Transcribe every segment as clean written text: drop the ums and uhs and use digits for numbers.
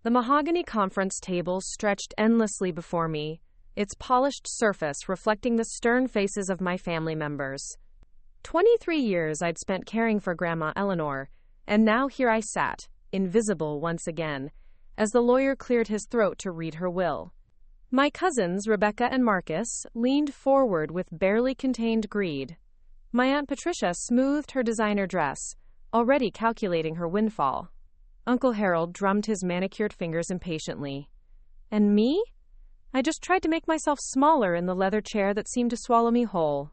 The mahogany conference table stretched endlessly before me, its polished surface reflecting the stern faces of my family members. 23 years I'd spent caring for Grandma Eleanor, and now here I sat, invisible once again, as the lawyer cleared his throat to read her will. My cousins, Rebecca and Marcus, leaned forward with barely contained greed. My Aunt Patricia smoothed her designer dress, already calculating her windfall. Uncle Harold drummed his manicured fingers impatiently. And me? I just tried to make myself smaller in the leather chair that seemed to swallow me whole.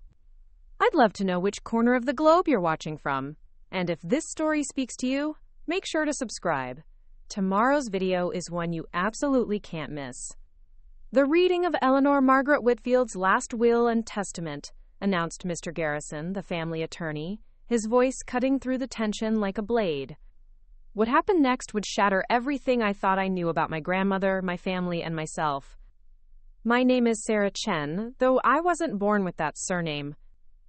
I'd love to know which corner of the globe you're watching from. And if this story speaks to you, make sure to subscribe. Tomorrow's video is one you absolutely can't miss. The reading of Eleanor Margaret Whitfield's last will and testament, announced Mr. Garrison, the family attorney, his voice cutting through the tension like a blade. What happened next would shatter everything I thought I knew about my grandmother, my family, and myself. My name is Sarah Chen, though I wasn't born with that surname.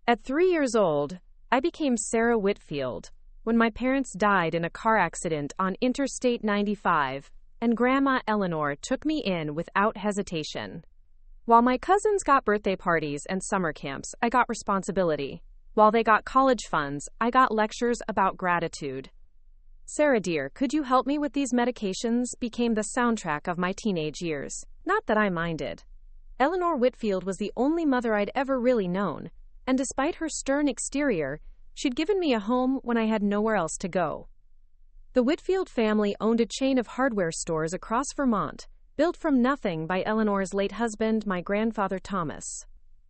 At 3 years old, I became Sarah Whitfield when my parents died in a car accident on Interstate 95, and Grandma Eleanor took me in without hesitation. While my cousins got birthday parties and summer camps, I got responsibility. While they got college funds, I got lectures about gratitude. Sarah dear, could you help me with these medications? Became the soundtrack of my teenage years. Not that I minded. Eleanor Whitfield was the only mother I'd ever really known, and despite her stern exterior, she'd given me a home when I had nowhere else to go. The Whitfield family owned a chain of hardware stores across Vermont, built from nothing by Eleanor's late husband, my grandfather Thomas.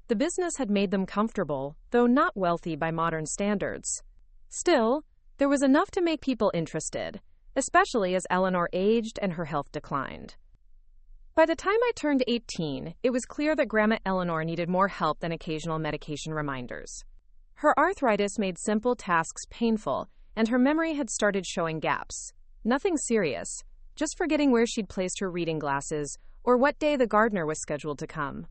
The business had made them comfortable, though not wealthy by modern standards. Still, there was enough to make people interested, especially as Eleanor aged and her health declined. By the time I turned 18, it was clear that Grandma Eleanor needed more help than occasional medication reminders. Her arthritis made simple tasks painful, and her memory had started showing gaps. Nothing serious, just forgetting where she'd placed her reading glasses or what day the gardener was scheduled to come.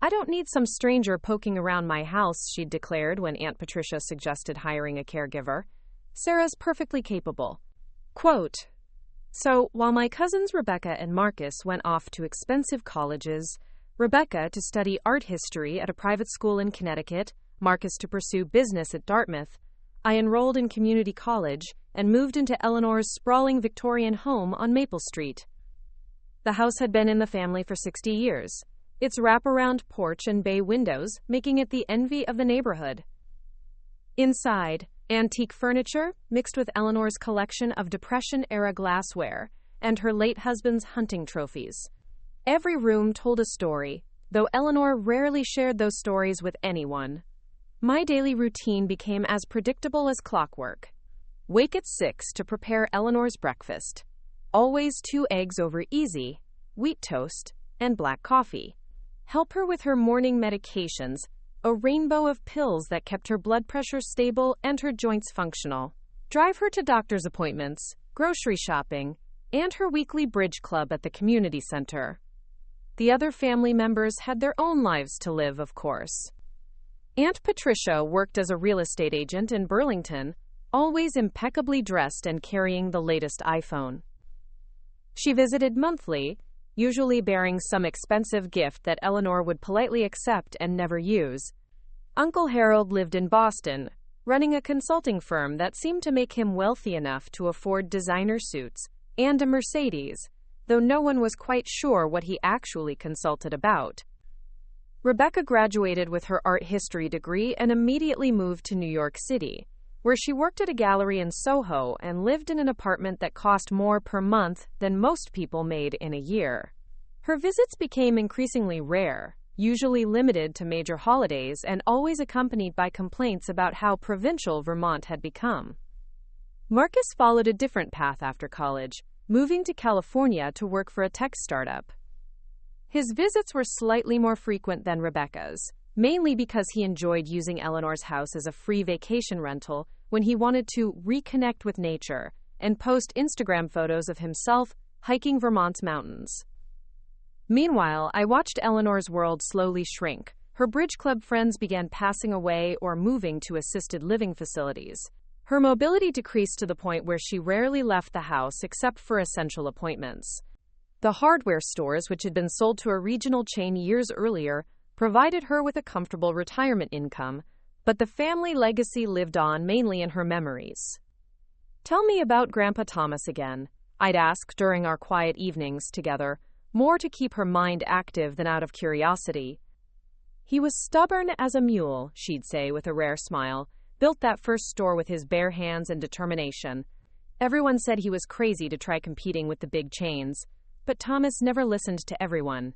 I don't need some stranger poking around my house, she'd declared when Aunt Patricia suggested hiring a caregiver. Sarah's perfectly capable. Quote, So, while my cousins Rebecca and Marcus went off to expensive colleges, Rebecca to study art history at a private school in Connecticut, Marcus to pursue business at Dartmouth, I enrolled in community college and moved into Eleanor's sprawling Victorian home on Maple Street. The house had been in the family for 60 years, its wraparound porch and bay windows making it the envy of the neighborhood. Inside, antique furniture mixed with Eleanor's collection of Depression-era glassware and her late husband's hunting trophies. Every room told a story, though Eleanor rarely shared those stories with anyone. My daily routine became as predictable as clockwork. Wake at 6 to prepare Eleanor's breakfast. Always 2 eggs over easy, wheat toast, and black coffee. Help her with her morning medications, a rainbow of pills that kept her blood pressure stable and her joints functional. Drive her to doctor's appointments, grocery shopping, and her weekly bridge club at the community center. The other family members had their own lives to live, of course. Aunt Patricia worked as a real estate agent in Burlington, always impeccably dressed and carrying the latest iPhone. She visited monthly, usually bearing some expensive gift that Eleanor would politely accept and never use. Uncle Harold lived in Boston, running a consulting firm that seemed to make him wealthy enough to afford designer suits and a Mercedes, though no one was quite sure what he actually consulted about. Rebecca graduated with her art history degree and immediately moved to New York City, where she worked at a gallery in Soho and lived in an apartment that cost more per month than most people made in a year. Her visits became increasingly rare, usually limited to major holidays and always accompanied by complaints about how provincial Vermont had become. Marcus followed a different path after college, moving to California to work for a tech startup. His visits were slightly more frequent than Rebecca's, mainly because he enjoyed using Eleanor's house as a free vacation rental when he wanted to reconnect with nature and post Instagram photos of himself hiking Vermont's mountains. Meanwhile, I watched Eleanor's world slowly shrink. Her bridge club friends began passing away or moving to assisted living facilities. Her mobility decreased to the point where she rarely left the house except for essential appointments. The hardware stores, which had been sold to a regional chain years earlier, provided her with a comfortable retirement income, but the family legacy lived on mainly in her memories. "Tell me about Grandpa Thomas again," I'd ask during our quiet evenings together, more to keep her mind active than out of curiosity. "He was stubborn as a mule," she'd say with a rare smile. "Built that first store with his bare hands and determination. Everyone said he was crazy to try competing with the big chains, but Thomas never listened to everyone."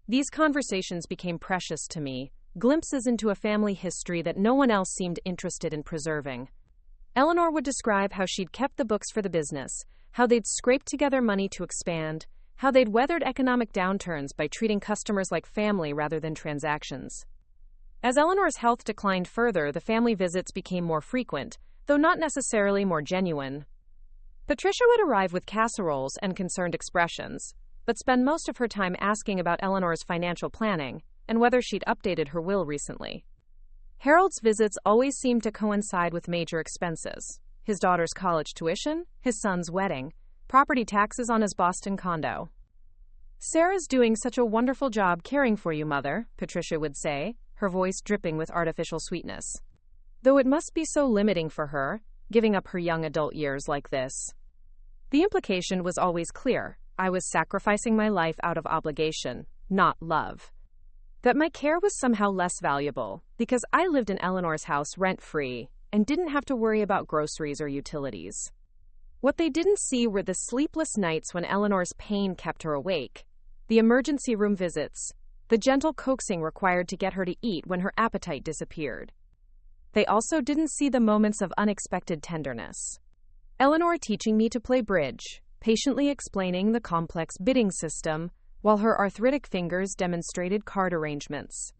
These conversations became precious to me, glimpses into a family history that no one else seemed interested in preserving. Eleanor would describe how she'd kept the books for the business, how they'd scraped together money to expand, how they'd weathered economic downturns by treating customers like family rather than transactions. As Eleanor's health declined further, the family visits became more frequent, though not necessarily more genuine. Patricia would arrive with casseroles and concerned expressions, but spend most of her time asking about Eleanor's financial planning and whether she'd updated her will recently. Harold's visits always seemed to coincide with major expenses: his daughter's college tuition, his son's wedding, property taxes on his Boston condo. "Sarah's doing such a wonderful job caring for you, Mother," Patricia would say, her voice dripping with artificial sweetness. "Though it must be so limiting for her, giving up her young adult years like this." The implication was always clear. I was sacrificing my life out of obligation, not love. That my care was somehow less valuable, because I lived in Eleanor's house rent-free and didn't have to worry about groceries or utilities. What they didn't see were the sleepless nights when Eleanor's pain kept her awake, the emergency room visits, the gentle coaxing required to get her to eat when her appetite disappeared. They also didn't see the moments of unexpected tenderness. Eleanor teaching me to play bridge, patiently explaining the complex bidding system, while her arthritic fingers demonstrated card arrangements.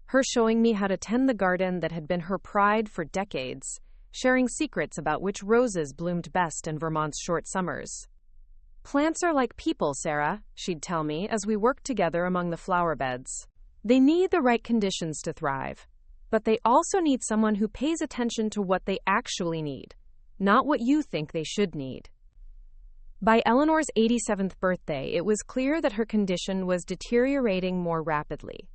Her showing me how to tend the garden that had been her pride for decades, sharing secrets about which roses bloomed best in Vermont's short summers. "Plants are like people, Sarah," she'd tell me as we worked together among the flower beds. "They need the right conditions to thrive, but they also need someone who pays attention to what they actually need, not what you think they should need." By Eleanor's 87th birthday, it was clear that her condition was deteriorating more rapidly.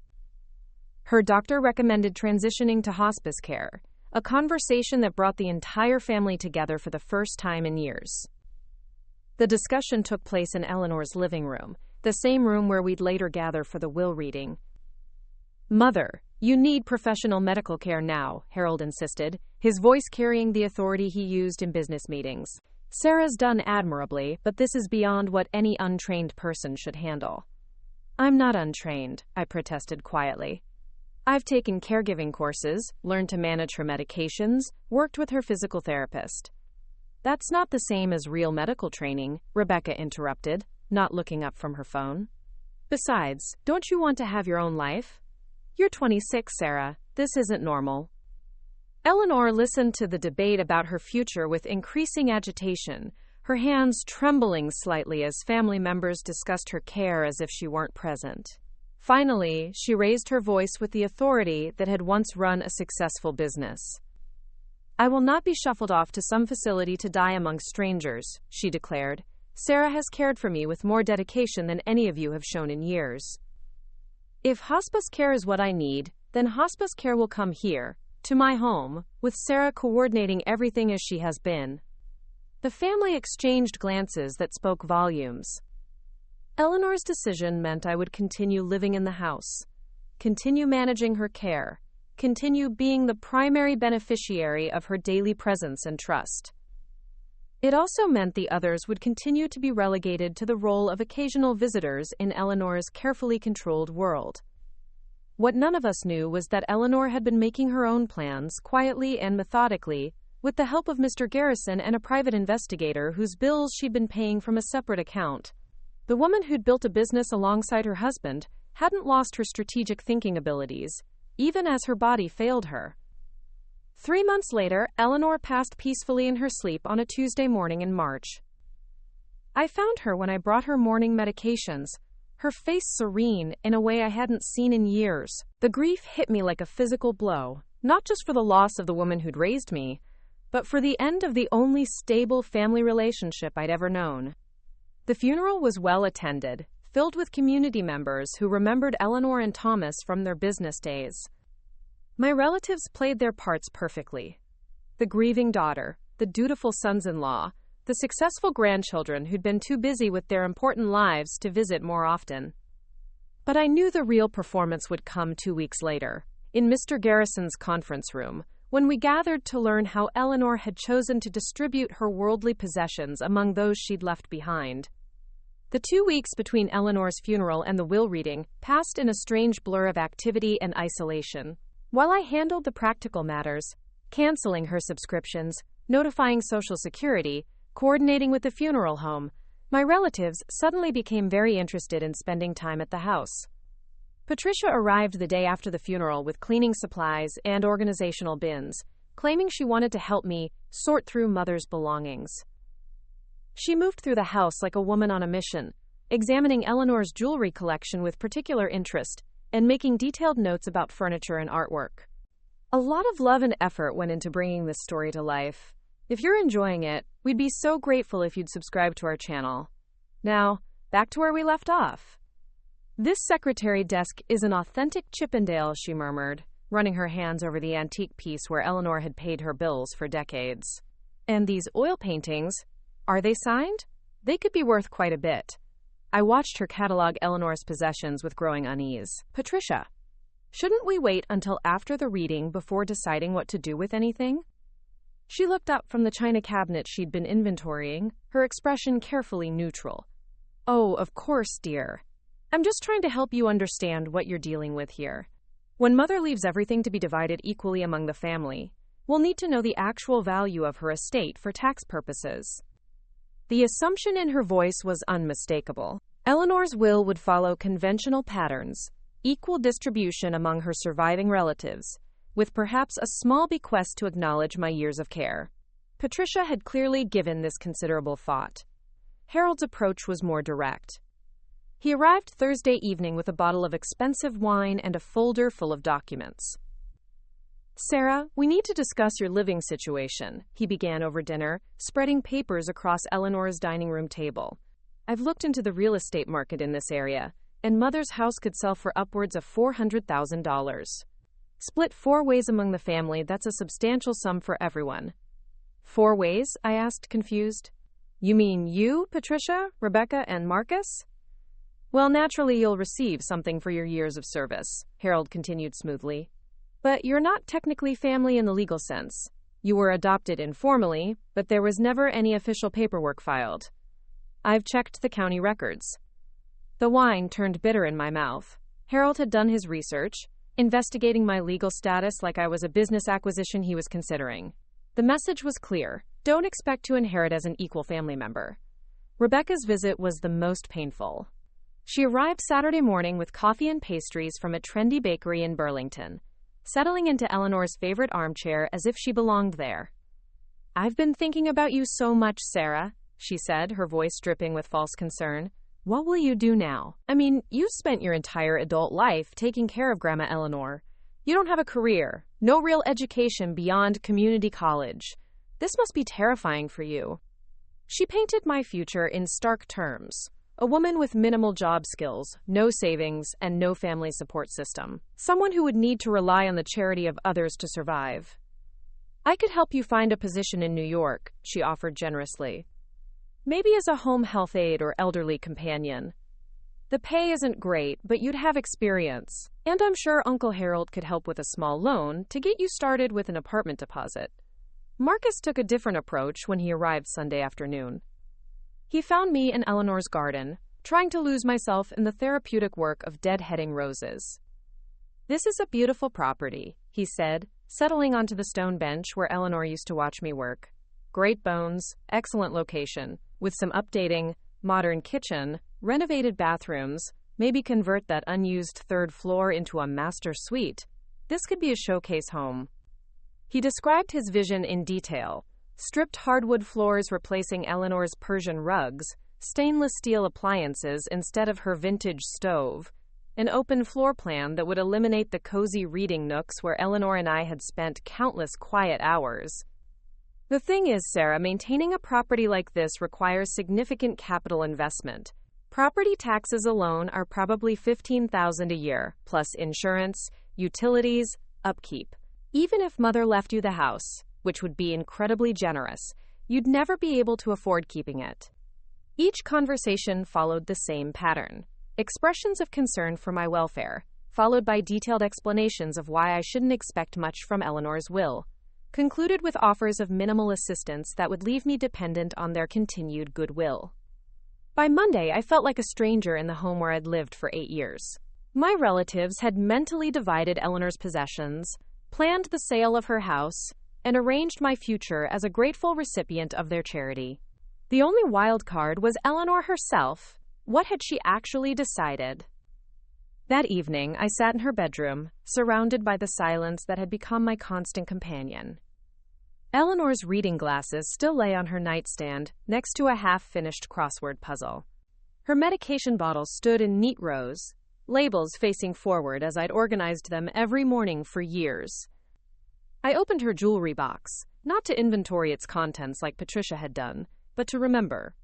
Her doctor recommended transitioning to hospice care, a conversation that brought the entire family together for the first time in years. The discussion took place in Eleanor's living room, the same room where we'd later gather for the will reading. "Mother, you need professional medical care now," Harold insisted, his voice carrying the authority he used in business meetings. "Sarah's done admirably, but this is beyond what any untrained person should handle." "I'm not untrained," I protested quietly. "I've taken caregiving courses, learned to manage her medications, worked with her physical therapist." "That's not the same as real medical training," Rebecca interrupted, not looking up from her phone. "Besides, don't you want to have your own life? You're 26, Sarah. This isn't normal." Eleanor listened to the debate about her future with increasing agitation, her hands trembling slightly as family members discussed her care as if she weren't present. Finally, she raised her voice with the authority that had once run a successful business. "I will not be shuffled off to some facility to die among strangers," she declared. "Sarah has cared for me with more dedication than any of you have shown in years. If hospice care is what I need, then hospice care will come here, to my home, with Sarah coordinating everything as she has been." The family exchanged glances that spoke volumes. Eleanor's decision meant I would continue living in the house, continue managing her care, continue being the primary beneficiary of her daily presence and trust. It also meant the others would continue to be relegated to the role of occasional visitors in Eleanor's carefully controlled world. What none of us knew was that Eleanor had been making her own plans, quietly and methodically, with the help of Mr. Garrison and a private investigator whose bills she'd been paying from a separate account. The woman who'd built a business alongside her husband hadn't lost her strategic thinking abilities, even as her body failed her. 3 months later, Eleanor passed peacefully in her sleep on a Tuesday morning in March. I found her when I brought her morning medications, her face serene in a way I hadn't seen in years. The grief hit me like a physical blow, not just for the loss of the woman who'd raised me, but for the end of the only stable family relationship I'd ever known. The funeral was well attended, filled with community members who remembered Eleanor and Thomas from their business days. My relatives played their parts perfectly. The grieving daughter, the dutiful sons-in-law, the successful grandchildren who'd been too busy with their important lives to visit more often. But I knew the real performance would come 2 weeks later, in Mr. Garrison's conference room, when we gathered to learn how Eleanor had chosen to distribute her worldly possessions among those she'd left behind. The 2 weeks between Eleanor's funeral and the will reading passed in a strange blur of activity and isolation. While I handled the practical matters, canceling her subscriptions, notifying Social Security, coordinating with the funeral home, my relatives suddenly became very interested in spending time at the house. Patricia arrived the day after the funeral with cleaning supplies and organizational bins, claiming she wanted to help me sort through Mother's belongings. She moved through the house like a woman on a mission, examining Eleanor's jewelry collection with particular interest and making detailed notes about furniture and artwork. A lot of love and effort went into bringing this story to life. If you're enjoying it, we'd be so grateful if you'd subscribe to our channel. Now, back to where we left off. "This secretary desk is an authentic Chippendale," she murmured, running her hands over the antique piece where Eleanor had paid her bills for decades. "And these oil paintings, are they signed? They could be worth quite a bit." I watched her catalog Eleanor's possessions with growing unease. "Patricia, shouldn't we wait until after the reading before deciding what to do with anything?" She looked up from the china cabinet she'd been inventorying, her expression carefully neutral. "Oh, of course, dear. I'm just trying to help you understand what you're dealing with here. When Mother leaves everything to be divided equally among the family, we'll need to know the actual value of her estate for tax purposes." The assumption in her voice was unmistakable. Eleanor's will would follow conventional patterns, equal distribution among her surviving relatives, with perhaps a small bequest to acknowledge my years of care. Patricia had clearly given this considerable thought. Harold's approach was more direct. He arrived Thursday evening with a bottle of expensive wine and a folder full of documents. "Sarah, we need to discuss your living situation," he began over dinner, spreading papers across Eleanor's dining room table. "I've looked into the real estate market in this area, and Mother's house could sell for upwards of $400,000. Split 4 ways among the family, that's a substantial sum for everyone." "4 ways?" I asked, confused. "You mean you, Patricia, Rebecca, and Marcus?" "Well, naturally you'll receive something for your years of service," Harold continued smoothly. "But you're not technically family in the legal sense. You were adopted informally, but there was never any official paperwork filed. I've checked the county records." The wine turned bitter in my mouth. Harold had done his research, investigating my legal status like I was a business acquisition he was considering. The message was clear: don't expect to inherit as an equal family member. Rebecca's visit was the most painful. She arrived Saturday morning with coffee and pastries from a trendy bakery in Burlington, settling into Eleanor's favorite armchair as if she belonged there. "I've been thinking about you so much, Sarah," she said, her voice dripping with false concern. "What will you do now? I mean, you've spent your entire adult life taking care of Grandma Eleanor. You don't have a career, no real education beyond community college. This must be terrifying for you." She painted my future in stark terms. A woman with minimal job skills, no savings, and no family support system. Someone who would need to rely on the charity of others to survive. "I could help you find a position in New York," she offered generously. "Maybe as a home health aide or elderly companion. The pay isn't great, but you'd have experience. And I'm sure Uncle Harold could help with a small loan to get you started with an apartment deposit." Marcus took a different approach when he arrived Sunday afternoon. He found me in Eleanor's garden, trying to lose myself in the therapeutic work of deadheading roses. "This is a beautiful property," he said, settling onto the stone bench where Eleanor used to watch me work. "Great bones, excellent location, with some updating, modern kitchen, renovated bathrooms, maybe convert that unused 3rd floor into a master suite. This could be a showcase home." He described his vision in detail. Stripped hardwood floors replacing Eleanor's Persian rugs, stainless steel appliances instead of her vintage stove, an open floor plan that would eliminate the cozy reading nooks where Eleanor and I had spent countless quiet hours. The thing is, Sarah, maintaining a property like this requires significant capital investment. Property taxes alone are probably $15,000 a year, plus insurance, utilities, upkeep. Even if Mother left you the house, which would be incredibly generous, you'd never be able to afford keeping it. Each conversation followed the same pattern. Expressions of concern for my welfare, followed by detailed explanations of why I shouldn't expect much from Eleanor's will, concluded with offers of minimal assistance that would leave me dependent on their continued goodwill. By Monday, I felt like a stranger in the home where I'd lived for 8 years. My relatives had mentally divided Eleanor's possessions, planned the sale of her house, and arranged my future as a grateful recipient of their charity. The only wild card was Eleanor herself. What had she actually decided? That evening, I sat in her bedroom, surrounded by the silence that had become my constant companion. Eleanor's reading glasses still lay on her nightstand, next to a half-finished crossword puzzle. Her medication bottles stood in neat rows, labels facing forward as I'd organized them every morning for years. I opened her jewelry box, not to inventory its contents like Patricia had done, but to remember.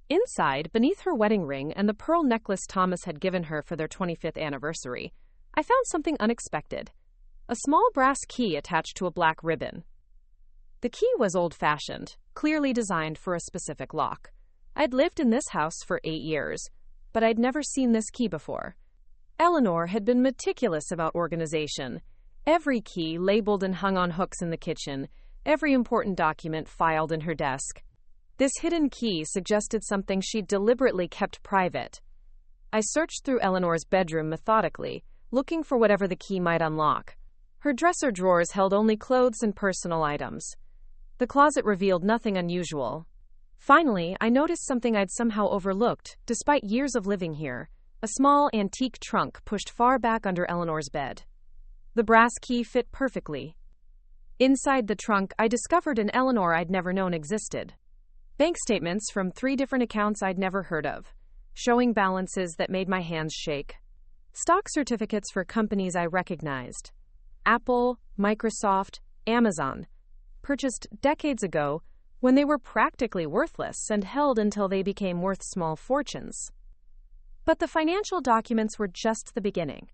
Inside, beneath her wedding ring and the pearl necklace Thomas had given her for their 25th anniversary, I found something unexpected. A small brass key attached to a black ribbon. The key was old-fashioned, clearly designed for a specific lock. I'd lived in this house for 8 years, but I'd never seen this key before. Eleanor had been meticulous about organization. Every key labeled and hung on hooks in the kitchen, every important document filed in her desk. This hidden key suggested something she'd deliberately kept private. I searched through Eleanor's bedroom methodically, looking for whatever the key might unlock. Her dresser drawers held only clothes and personal items. The closet revealed nothing unusual. Finally, I noticed something I'd somehow overlooked, despite years of living here: a small antique trunk pushed far back under Eleanor's bed. The brass key fit perfectly. Inside the trunk, I discovered an Eleanor I'd never known existed. Bank statements from 3 different accounts I'd never heard of, showing balances that made my hands shake. Stock certificates for companies I recognized. Apple, Microsoft, Amazon. Purchased decades ago when they were practically worthless and held until they became worth small fortunes. But the financial documents were just the beginning.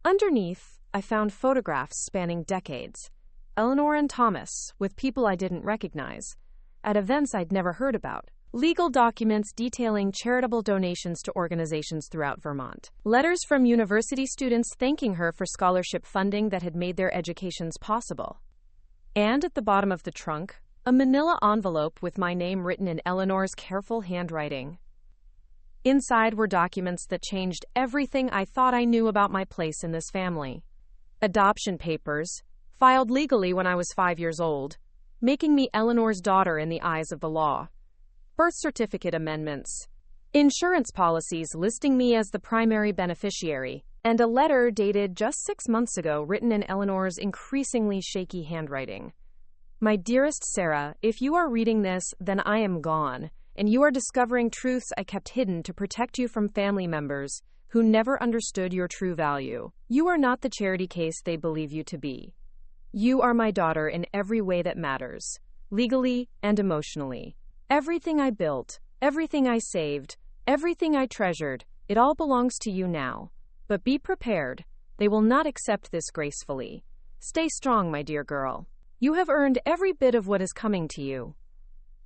Underneath, I found photographs spanning decades. Eleanor and Thomas, with people I didn't recognize, at events I'd never heard about. Legal documents detailing charitable donations to organizations throughout Vermont. Letters from university students thanking her for scholarship funding that had made their educations possible. And at the bottom of the trunk, a manila envelope with my name written in Eleanor's careful handwriting. Inside were documents that changed everything I thought I knew about my place in this family. Adoption papers, filed legally when I was 5 years old, making me Eleanor's daughter in the eyes of the law. Birth certificate amendments, insurance policies listing me as the primary beneficiary, and a letter dated just 6 months ago written in Eleanor's increasingly shaky handwriting. My dearest Sarah, if you are reading this, then I am gone, and you are discovering truths I kept hidden to protect you from family members who never understood your true value. You are not the charity case they believe you to be. You are my daughter in every way that matters, legally and emotionally. Everything I built, everything I saved, everything I treasured, it all belongs to you now. But be prepared. They will not accept this gracefully. Stay strong, my dear girl. You have earned every bit of what is coming to you.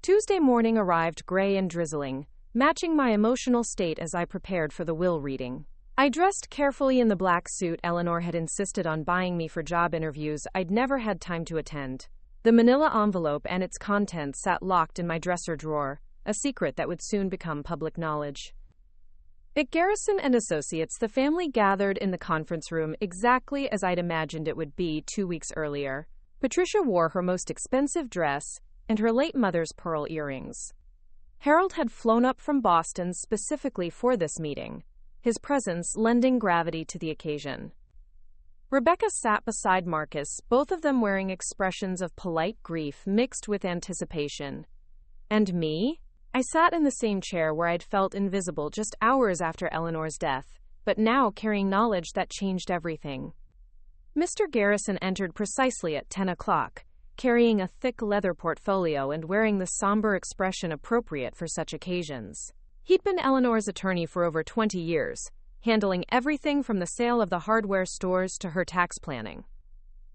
Tuesday morning arrived gray and drizzling, matching my emotional state as I prepared for the will reading. I dressed carefully in the black suit Eleanor had insisted on buying me for job interviews I'd never had time to attend. The manila envelope and its contents sat locked in my dresser drawer, a secret that would soon become public knowledge. At Garrison and Associates, the family gathered in the conference room exactly as I'd imagined it would be 2 weeks earlier. Patricia wore her most expensive dress and her late mother's pearl earrings. Harold had flown up from Boston specifically for this meeting, his presence lending gravity to the occasion. Rebecca sat beside Marcus, both of them wearing expressions of polite grief mixed with anticipation. And me? I sat in the same chair where I'd felt invisible just hours after Eleanor's death, but now carrying knowledge that changed everything. Mr. Garrison entered precisely at 10 o'clock, carrying a thick leather portfolio and wearing the somber expression appropriate for such occasions. He'd been Eleanor's attorney for over 20 years, handling everything from the sale of the hardware stores to her tax planning.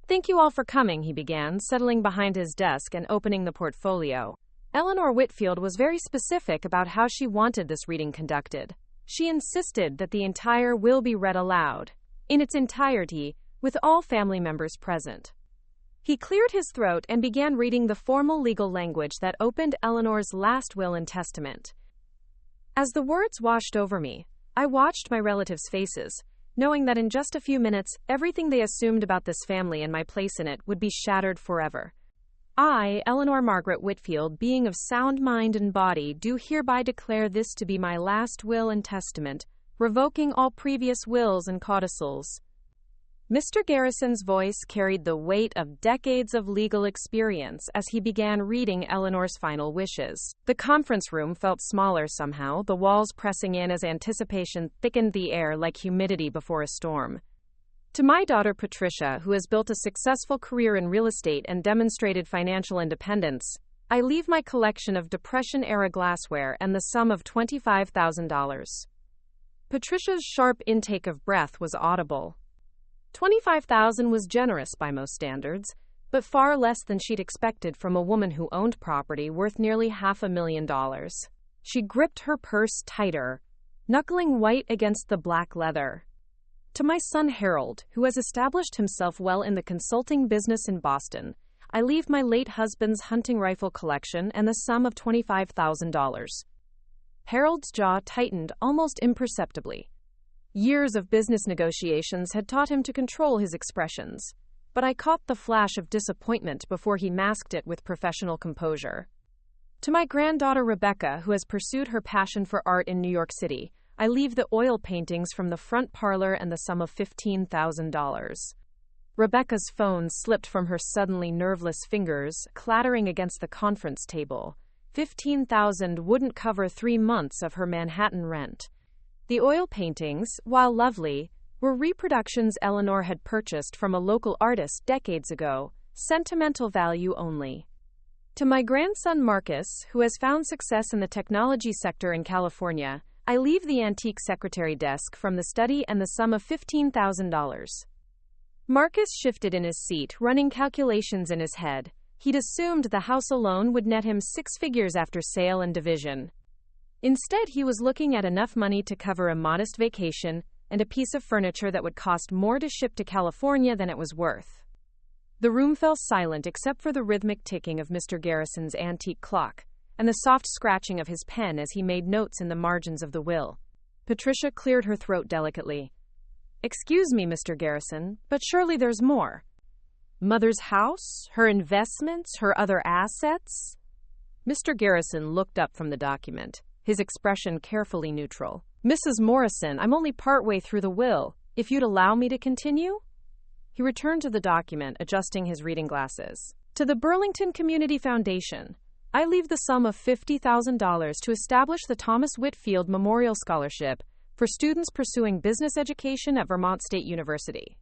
"Thank you all for coming," he began, settling behind his desk and opening the portfolio. Eleanor Whitfield was very specific about how she wanted this reading conducted. She insisted that the entire will be read aloud, in its entirety, with all family members present. He cleared his throat and began reading the formal legal language that opened Eleanor's last will and testament. As the words washed over me, I watched my relatives' faces, knowing that in just a few minutes, everything they assumed about this family and my place in it would be shattered forever. I, Eleanor Margaret Whitfield, being of sound mind and body, do hereby declare this to be my last will and testament, revoking all previous wills and codicils. Mr. Garrison's voice carried the weight of decades of legal experience as he began reading Eleanor's final wishes. The conference room felt smaller somehow, the walls pressing in as anticipation thickened the air like humidity before a storm. To my daughter Patricia, who has built a successful career in real estate and demonstrated financial independence, I leave my collection of Depression-era glassware and the sum of $25,000. Patricia's sharp intake of breath was audible. $25,000 was generous by most standards, but far less than she'd expected from a woman who owned property worth nearly $500,000. She gripped her purse tighter, knuckling white against the black leather. To my son Harold, who has established himself well in the consulting business in Boston, I leave my late husband's hunting rifle collection and the sum of $25,000. Harold's jaw tightened almost imperceptibly. Years of business negotiations had taught him to control his expressions, but I caught the flash of disappointment before he masked it with professional composure. To my granddaughter Rebecca, who has pursued her passion for art in New York City, I leave the oil paintings from the front parlor and the sum of $15,000. Rebecca's phone slipped from her suddenly nerveless fingers, clattering against the conference table. $15,000 wouldn't cover 3 months of her Manhattan rent. The oil paintings, while lovely, were reproductions Eleanor had purchased from a local artist decades ago, sentimental value only. To my grandson Marcus, who has found success in the technology sector in California, I leave the antique secretary desk from the study and the sum of $15,000. Marcus shifted in his seat, running calculations in his head. He'd assumed the house alone would net him 6 figures after sale and division. Instead, he was looking at enough money to cover a modest vacation and a piece of furniture that would cost more to ship to California than it was worth. The room fell silent except for the rhythmic ticking of Mr. Garrison's antique clock and the soft scratching of his pen as he made notes in the margins of the will. Patricia cleared her throat delicately. "Excuse me, Mr. Garrison, but surely there's more. Mother's house, her investments, her other assets?" Mr. Garrison looked up from the document, his expression carefully neutral. "Mrs. Morrison, I'm only partway through the will. If you'd allow me to continue?" He returned to the document, adjusting his reading glasses. "To the Burlington Community Foundation, I leave the sum of $50,000 to establish the Thomas Whitfield Memorial Scholarship for students pursuing business education at Vermont State University."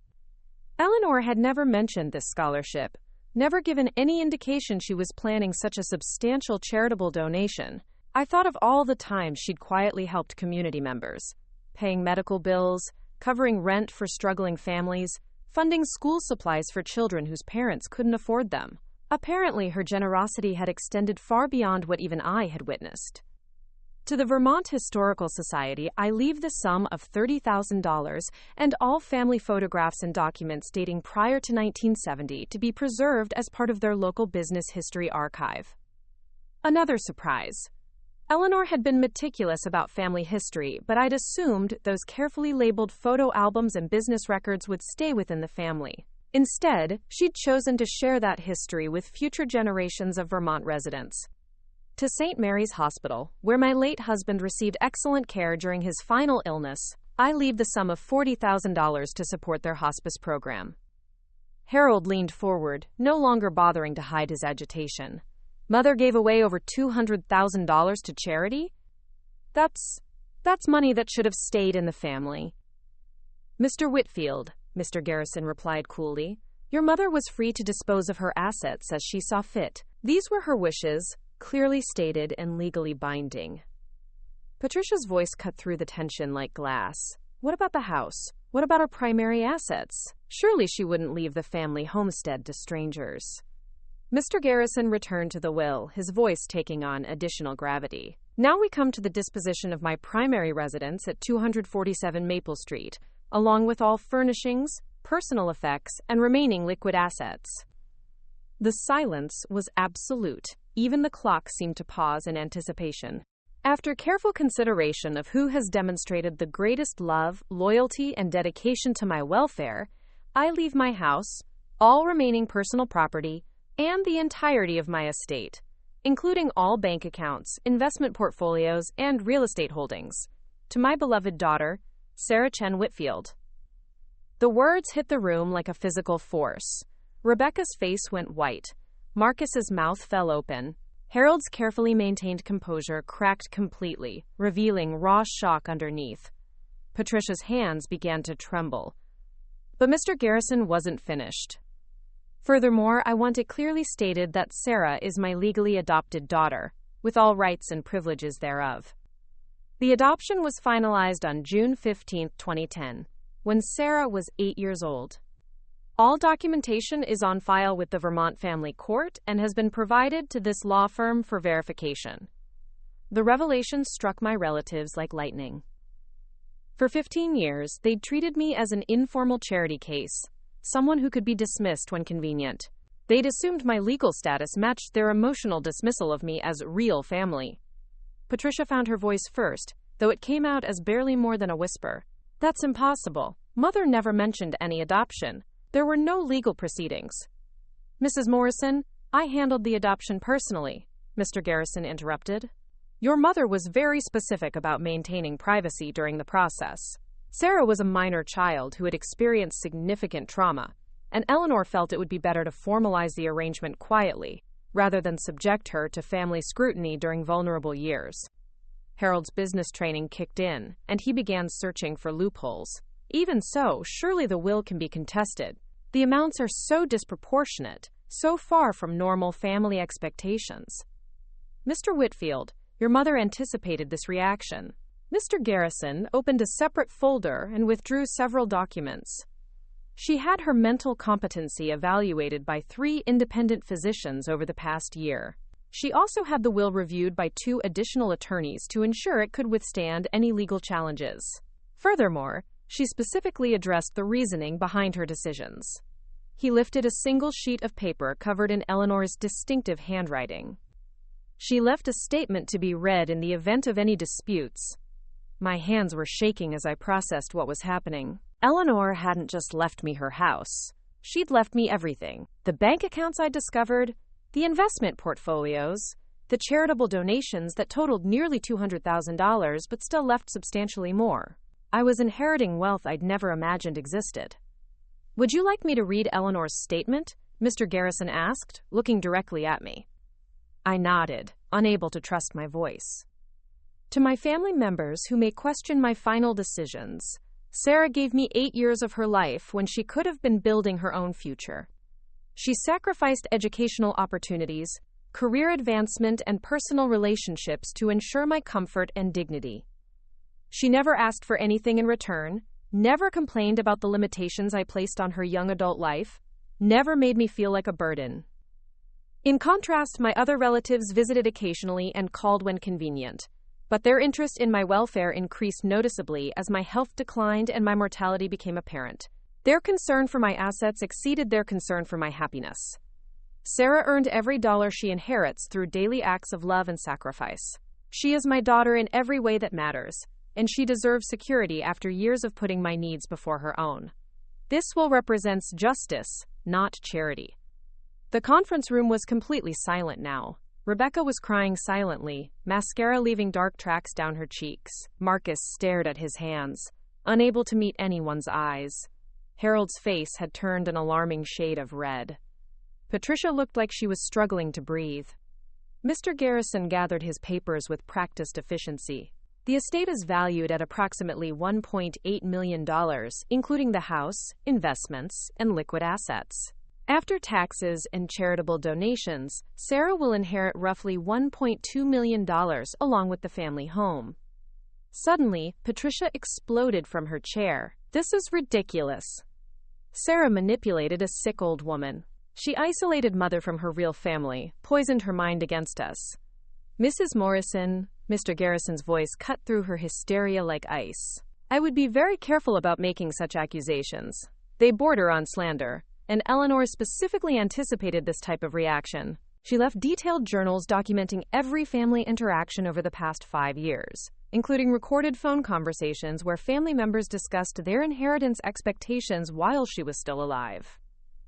Eleanor had never mentioned this scholarship, never given any indication she was planning such a substantial charitable donation. I thought of all the times she'd quietly helped community members, paying medical bills, covering rent for struggling families, funding school supplies for children whose parents couldn't afford them. Apparently, her generosity had extended far beyond what even I had witnessed. To the Vermont Historical Society, I leave the sum of $30,000 and all family photographs and documents dating prior to 1970 to be preserved as part of their local business history archive. Another surprise. Eleanor had been meticulous about family history, but I'd assumed those carefully labeled photo albums and business records would stay within the family. Instead, she'd chosen to share that history with future generations of Vermont residents. To St. Mary's Hospital, where my late husband received excellent care during his final illness, I leave the sum of $40,000 to support their hospice program. Harold leaned forward, no longer bothering to hide his agitation. "Mother gave away over $200,000 to charity? That's money that should have stayed in the family." "Mr. Whitfield," Mr. Garrison replied coolly, Your mother was free to dispose of her assets as she saw fit. These were her wishes, clearly stated and legally binding. Patricia's voice cut through the tension like glass. What about the house? What about her primary assets? Surely she wouldn't leave the family homestead to strangers. Mr. Garrison returned to the will, his voice taking on additional gravity. Now we come to the disposition of my primary residence at 247 Maple Street, along with all furnishings, personal effects, and remaining liquid assets. The silence was absolute. Even the clock seemed to pause in anticipation. After careful consideration of who has demonstrated the greatest love, loyalty, and dedication to my welfare, I leave my house, all remaining personal property, and the entirety of my estate, including all bank accounts, investment portfolios, and real estate holdings, to my beloved daughter, Sarah Chen Whitfield. The words hit the room like a physical force. Rebecca's face went white. Marcus's mouth fell open. Harold's carefully maintained composure cracked completely, revealing raw shock underneath. Patricia's hands began to tremble. But Mr. Garrison wasn't finished. Furthermore, I want it clearly stated that Sarah is my legally adopted daughter, with all rights and privileges thereof. The adoption was finalized on June 15, 2010, when Sarah was 8 years old. All documentation is on file with the Vermont Family Court and has been provided to this law firm for verification. The revelation struck my relatives like lightning. For 15 years, they'd treated me as an informal charity case, someone who could be dismissed when convenient. They'd assumed my legal status matched their emotional dismissal of me as real family. Patricia found her voice first, though it came out as barely more than a whisper. That's impossible. Mother never mentioned any adoption. There were no legal proceedings. Mrs. Morrison, I handled the adoption personally, Mr. Garrison interrupted. Your mother was very specific about maintaining privacy during the process. Sarah was a minor child who had experienced significant trauma, and Eleanor felt it would be better to formalize the arrangement quietly, rather than subject her to family scrutiny during vulnerable years. Harold's business training kicked in, and he began searching for loopholes. Even so, surely the will can be contested. The amounts are so disproportionate, so far from normal family expectations. Mr. Whitfield, your mother anticipated this reaction. Mr. Garrison opened a separate folder and withdrew several documents. She had her mental competency evaluated by 3 independent physicians over the past year. She also had the will reviewed by 2 additional attorneys to ensure it could withstand any legal challenges. Furthermore, she specifically addressed the reasoning behind her decisions. He lifted a single sheet of paper covered in Eleanor's distinctive handwriting. She left a statement to be read in the event of any disputes. My hands were shaking as I processed what was happening. Eleanor hadn't just left me her house. She'd left me everything. The bank accounts I discovered, the investment portfolios, the charitable donations that totaled nearly $200,000 but still left substantially more. I was inheriting wealth I'd never imagined existed. Would you like me to read Eleanor's statement? Mr. Garrison asked, looking directly at me. I nodded, unable to trust my voice. To my family members who may question my final decisions, Sarah gave me 8 years of her life when she could have been building her own future. She sacrificed educational opportunities, career advancement, and personal relationships to ensure my comfort and dignity. She never asked for anything in return, never complained about the limitations I placed on her young adult life, never made me feel like a burden. In contrast, my other relatives visited occasionally and called when convenient, but their interest in my welfare increased noticeably as my health declined and my mortality became apparent. Their concern for my assets exceeded their concern for my happiness. Sarah earned every dollar she inherits through daily acts of love and sacrifice. She is my daughter in every way that matters, and she deserves security after years of putting my needs before her own. This will represents justice, not charity. The conference room was completely silent now. Rebecca was crying silently, mascara leaving dark tracks down her cheeks. Marcus stared at his hands, unable to meet anyone's eyes. Harold's face had turned an alarming shade of red. Patricia looked like she was struggling to breathe. Mr. Garrison gathered his papers with practiced efficiency. The estate is valued at approximately $1.8 million, including the house, investments, and liquid assets. After taxes and charitable donations, Sarah will inherit roughly $1.2 million along with the family home. Suddenly, Patricia exploded from her chair. This is ridiculous. Sarah manipulated a sick old woman. She isolated Mother from her real family, poisoned her mind against us. Mrs. Morrison, Mr. Garrison's voice cut through her hysteria like ice. I would be very careful about making such accusations. They border on slander, and Eleanor specifically anticipated this type of reaction. She left detailed journals documenting every family interaction over the past 5 years, including recorded phone conversations where family members discussed their inheritance expectations while she was still alive.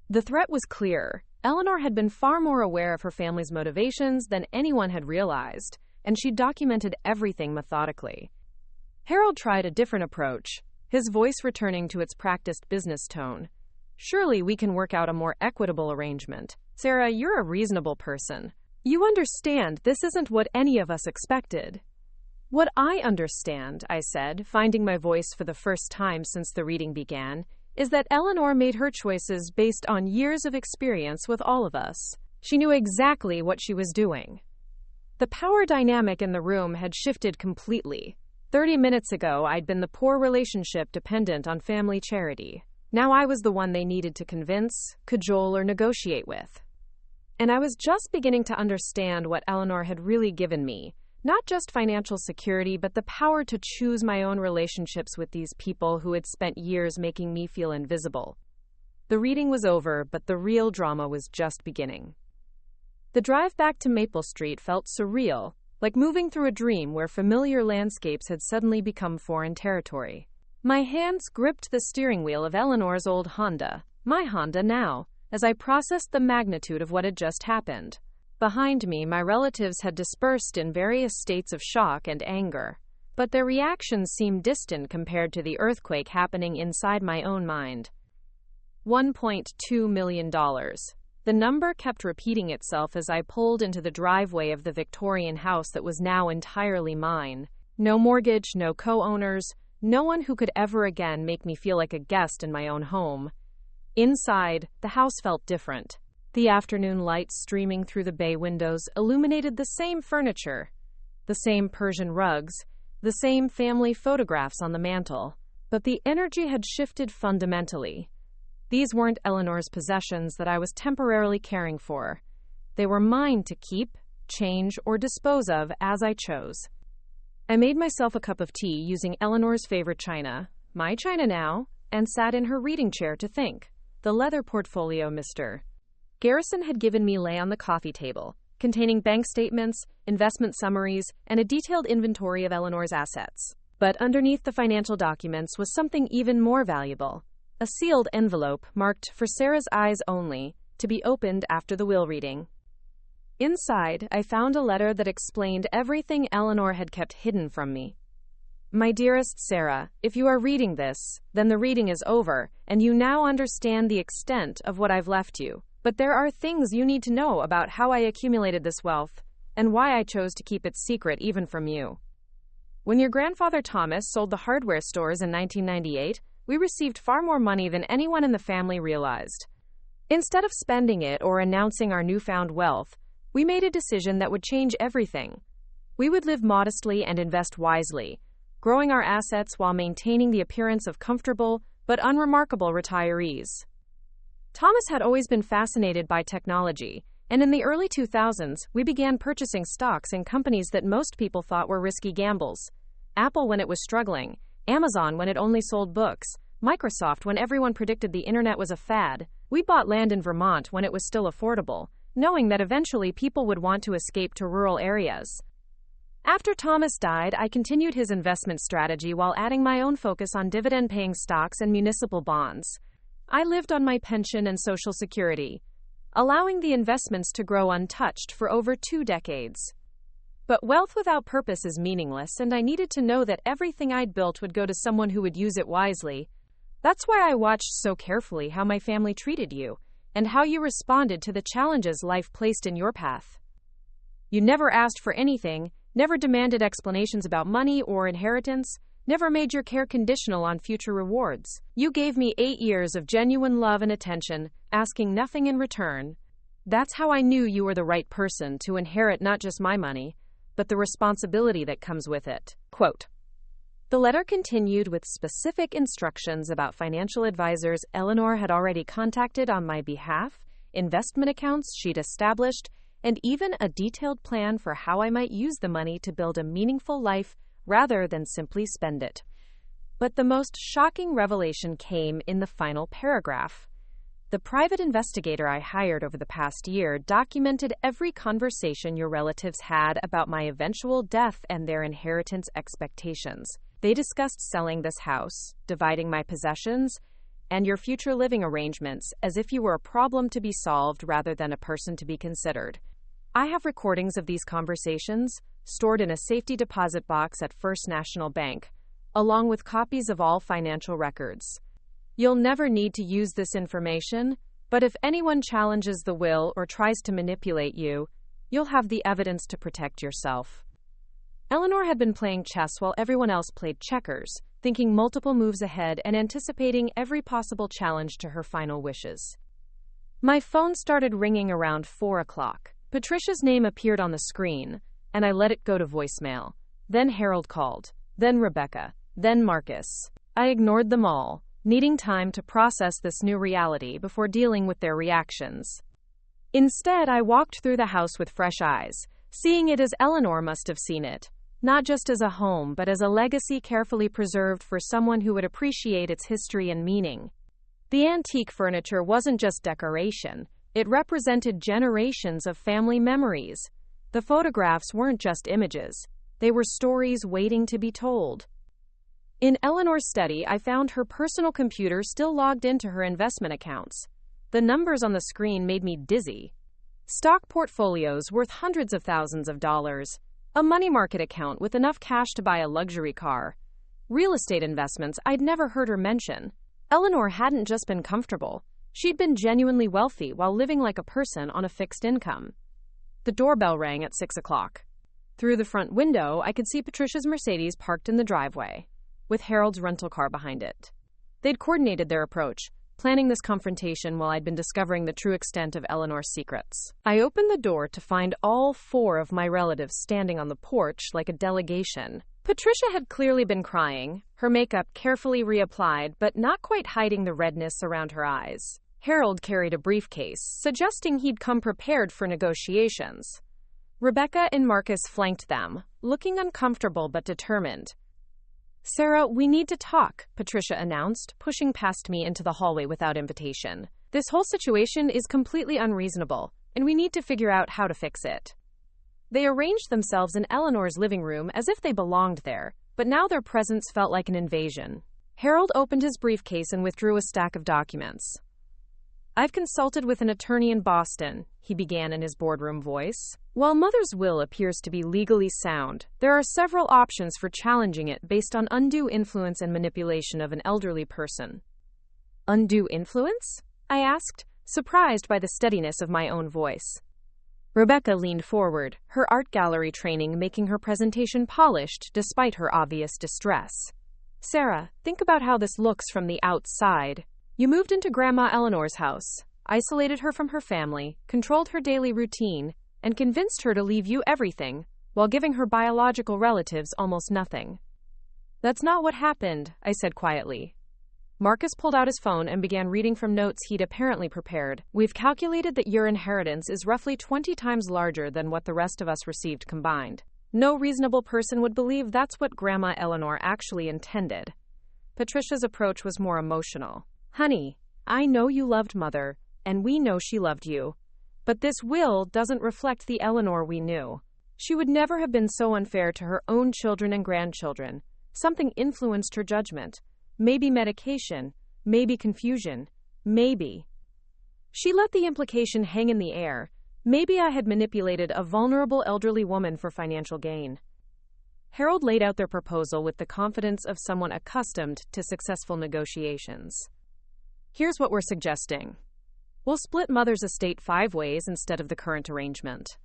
The threat was clear. Eleanor had been far more aware of her family's motivations than anyone had realized, and she documented everything methodically. Harold tried a different approach, his voice returning to its practiced business tone. Surely we can work out a more equitable arrangement. Sarah, you're a reasonable person. You understand this isn't what any of us expected. What I understand, I said, finding my voice for the first time since the reading began, is that Eleanor made her choices based on years of experience with all of us. She knew exactly what she was doing. The power dynamic in the room had shifted completely. 30 minutes ago, I'd been the poor relationship dependent on family charity. Now I was the one they needed to convince, cajole, or negotiate with. And I was just beginning to understand what Eleanor had really given me. Not just financial security, but the power to choose my own relationships with these people who had spent years making me feel invisible. The reading was over, but the real drama was just beginning. The drive back to Maple Street felt surreal, like moving through a dream where familiar landscapes had suddenly become foreign territory. My hands gripped the steering wheel of Eleanor's old Honda, my Honda now, as I processed the magnitude of what had just happened. Behind me, my relatives had dispersed in various states of shock and anger, but their reactions seemed distant compared to the earthquake happening inside my own mind. $1.2 million. The number kept repeating itself as I pulled into the driveway of the Victorian house that was now entirely mine. No mortgage, no co-owners, no one who could ever again make me feel like a guest in my own home. Inside, the house felt different. The afternoon light streaming through the bay windows illuminated the same furniture, the same Persian rugs, the same family photographs on the mantel. But the energy had shifted fundamentally. These weren't Eleanor's possessions that I was temporarily caring for. They were mine to keep, change, or dispose of as I chose. I made myself a cup of tea using Eleanor's favorite china, my china now, and sat in her reading chair to think. The leather portfolio Mr. Garrison had given me lay on the coffee table, containing bank statements, investment summaries, and a detailed inventory of Eleanor's assets. But underneath the financial documents was something even more valuable. A sealed envelope marked for Sarah's eyes only, to be opened after the will reading. Inside, I found a letter that explained everything Eleanor had kept hidden from me. My dearest Sarah, if you are reading this, then the reading is over, and you now understand the extent of what I've left you. But there are things you need to know about how I accumulated this wealth, and why I chose to keep it secret even from you. When your grandfather Thomas sold the hardware stores in 1998, we received far more money than anyone in the family realized. Instead of spending it or announcing our newfound wealth, we made a decision that would change everything. We would live modestly and invest wisely, growing our assets while maintaining the appearance of comfortable but unremarkable retirees. Thomas had always been fascinated by technology, and in the early 2000s, we began purchasing stocks in companies that most people thought were risky gambles. Apple when it was struggling, Amazon when it only sold books, Microsoft when everyone predicted the internet was a fad. We bought land in Vermont when it was still affordable, knowing that eventually people would want to escape to rural areas. After Thomas died, I continued his investment strategy while adding my own focus on dividend-paying stocks and municipal bonds. I lived on my pension and Social Security, allowing the investments to grow untouched for over 2 decades. But wealth without purpose is meaningless, and I needed to know that everything I'd built would go to someone who would use it wisely. That's why I watched so carefully how my family treated you, and how you responded to the challenges life placed in your path. You never asked for anything, never demanded explanations about money or inheritance, never made your care conditional on future rewards. You gave me 8 years of genuine love and attention, asking nothing in return. That's how I knew you were the right person to inherit not just my money, but the responsibility that comes with it." Quote. The letter continued with specific instructions about financial advisors Eleanor had already contacted on my behalf, investment accounts she'd established, and even a detailed plan for how I might use the money to build a meaningful life rather than simply spend it. But the most shocking revelation came in the final paragraph. The private investigator I hired over the past year documented every conversation your relatives had about my eventual death and their inheritance expectations. They discussed selling this house, dividing my possessions, and your future living arrangements as if you were a problem to be solved rather than a person to be considered. I have recordings of these conversations stored in a safety deposit box at First National Bank, along with copies of all financial records. You'll never need to use this information, but if anyone challenges the will or tries to manipulate you, you'll have the evidence to protect yourself. Eleanor had been playing chess while everyone else played checkers, thinking multiple moves ahead and anticipating every possible challenge to her final wishes. My phone started ringing around 4 o'clock. Patricia's name appeared on the screen, and I let it go to voicemail. Then Harold called, then Rebecca, then Marcus. I ignored them all, needing time to process this new reality before dealing with their reactions. Instead, I walked through the house with fresh eyes, seeing it as Eleanor must have seen it, not just as a home but as a legacy carefully preserved for someone who would appreciate its history and meaning. The antique furniture wasn't just decoration, it represented generations of family memories. The photographs weren't just images, they were stories waiting to be told. In Eleanor's study, I found her personal computer still logged into her investment accounts. The numbers on the screen made me dizzy. Stock portfolios worth hundreds of thousands of dollars, a money market account with enough cash to buy a luxury car, real estate investments I'd never heard her mention. Eleanor hadn't just been comfortable, she'd been genuinely wealthy while living like a person on a fixed income. The doorbell rang at 6 o'clock. Through the front window, I could see Patricia's Mercedes parked in the driveway, with Harold's rental car behind it. They'd coordinated their approach, planning this confrontation while I'd been discovering the true extent of Eleanor's secrets. I opened the door to find all 4 of my relatives standing on the porch like a delegation. Patricia had clearly been crying, her makeup carefully reapplied but not quite hiding the redness around her eyes. Harold carried a briefcase, suggesting he'd come prepared for negotiations. Rebecca and Marcus flanked them, looking uncomfortable but determined. "Sarah, we need to talk," Patricia announced, pushing past me into the hallway without invitation. "This whole situation is completely unreasonable, and we need to figure out how to fix it." They arranged themselves in Eleanor's living room as if they belonged there, but now their presence felt like an invasion. Harold opened his briefcase and withdrew a stack of documents. "I've consulted with an attorney in Boston," he began in his boardroom voice. "While Mother's will appears to be legally sound, there are several options for challenging it based on undue influence and manipulation of an elderly person." "Undue influence?" I asked, surprised by the steadiness of my own voice. Rebecca leaned forward, her art gallery training making her presentation polished despite her obvious distress. "Sarah, think about how this looks from the outside. You moved into Grandma Eleanor's house, isolated her from her family, controlled her daily routine, and convinced her to leave you everything, while giving her biological relatives almost nothing." "That's not what happened," I said quietly. Marcus pulled out his phone and began reading from notes he'd apparently prepared. "We've calculated that your inheritance is roughly 20 times larger than what the rest of us received combined. No reasonable person would believe that's what Grandma Eleanor actually intended." Patricia's approach was more emotional. "Honey, I know you loved Mother, and we know she loved you. But this will doesn't reflect the Eleanor we knew. She would never have been so unfair to her own children and grandchildren. Something influenced her judgment. Maybe medication, maybe confusion, maybe. She let the implication hang in the air. Maybe I had manipulated a vulnerable elderly woman for financial gain." Harold laid out their proposal with the confidence of someone accustomed to successful negotiations. "Here's what we're suggesting. We'll split Mother's estate 5 ways instead of the current arrangement.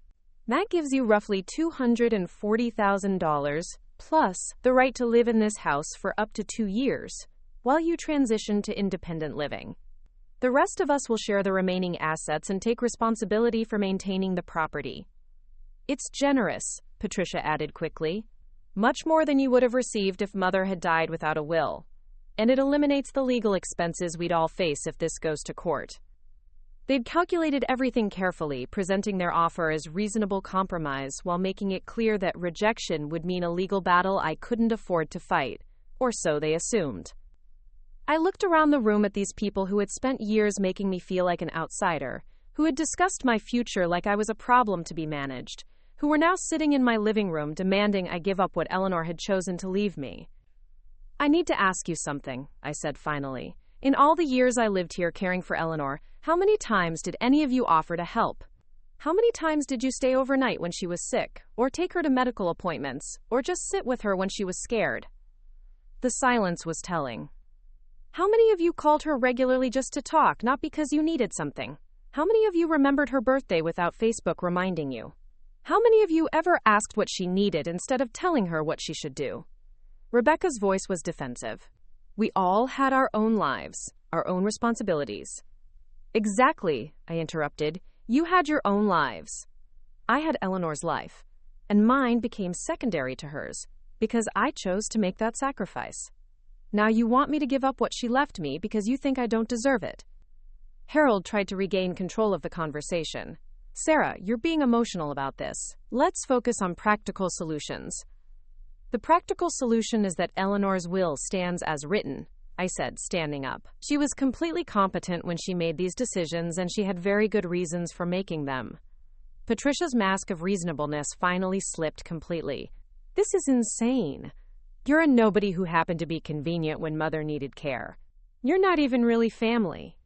That gives you roughly $240,000, plus the right to live in this house for up to 2 years, while you transition to independent living. The rest of us will share the remaining assets and take responsibility for maintaining the property. It's generous, Patricia added quickly. Much more than you would have received if Mother had died without a will. And it eliminates the legal expenses we'd all face if this goes to court. They'd calculated everything carefully, presenting their offer as reasonable compromise while making it clear that rejection would mean a legal battle I couldn't afford to fight, or so they assumed. I looked around the room at these people who had spent years making me feel like an outsider, who had discussed my future like I was a problem to be managed, who were now sitting in my living room demanding I give up what Eleanor had chosen to leave me. I need to ask you something, I said finally. In all the years I lived here caring for Eleanor, how many times did any of you offer to help? How many times did you stay overnight when she was sick, or take her to medical appointments, or just sit with her when she was scared? The silence was telling. How many of you called her regularly just to talk, not because you needed something? How many of you remembered her birthday without Facebook reminding you? How many of you ever asked what she needed instead of telling her what she should do? Rebecca's voice was defensive. We all had our own lives, our own responsibilities. Exactly, I interrupted. You had your own lives. I had Eleanor's life, and mine became secondary to hers, because I chose to make that sacrifice. Now you want me to give up what she left me because you think I don't deserve it. Harold tried to regain control of the conversation. Sarah, you're being emotional about this. Let's focus on practical solutions. The practical solution is that Eleanor's will stands as written, I said, standing up. She was completely competent when she made these decisions, and she had very good reasons for making them. Patricia's mask of reasonableness finally slipped completely. This is insane. You're a nobody who happened to be convenient when Mother needed care. You're not even really family.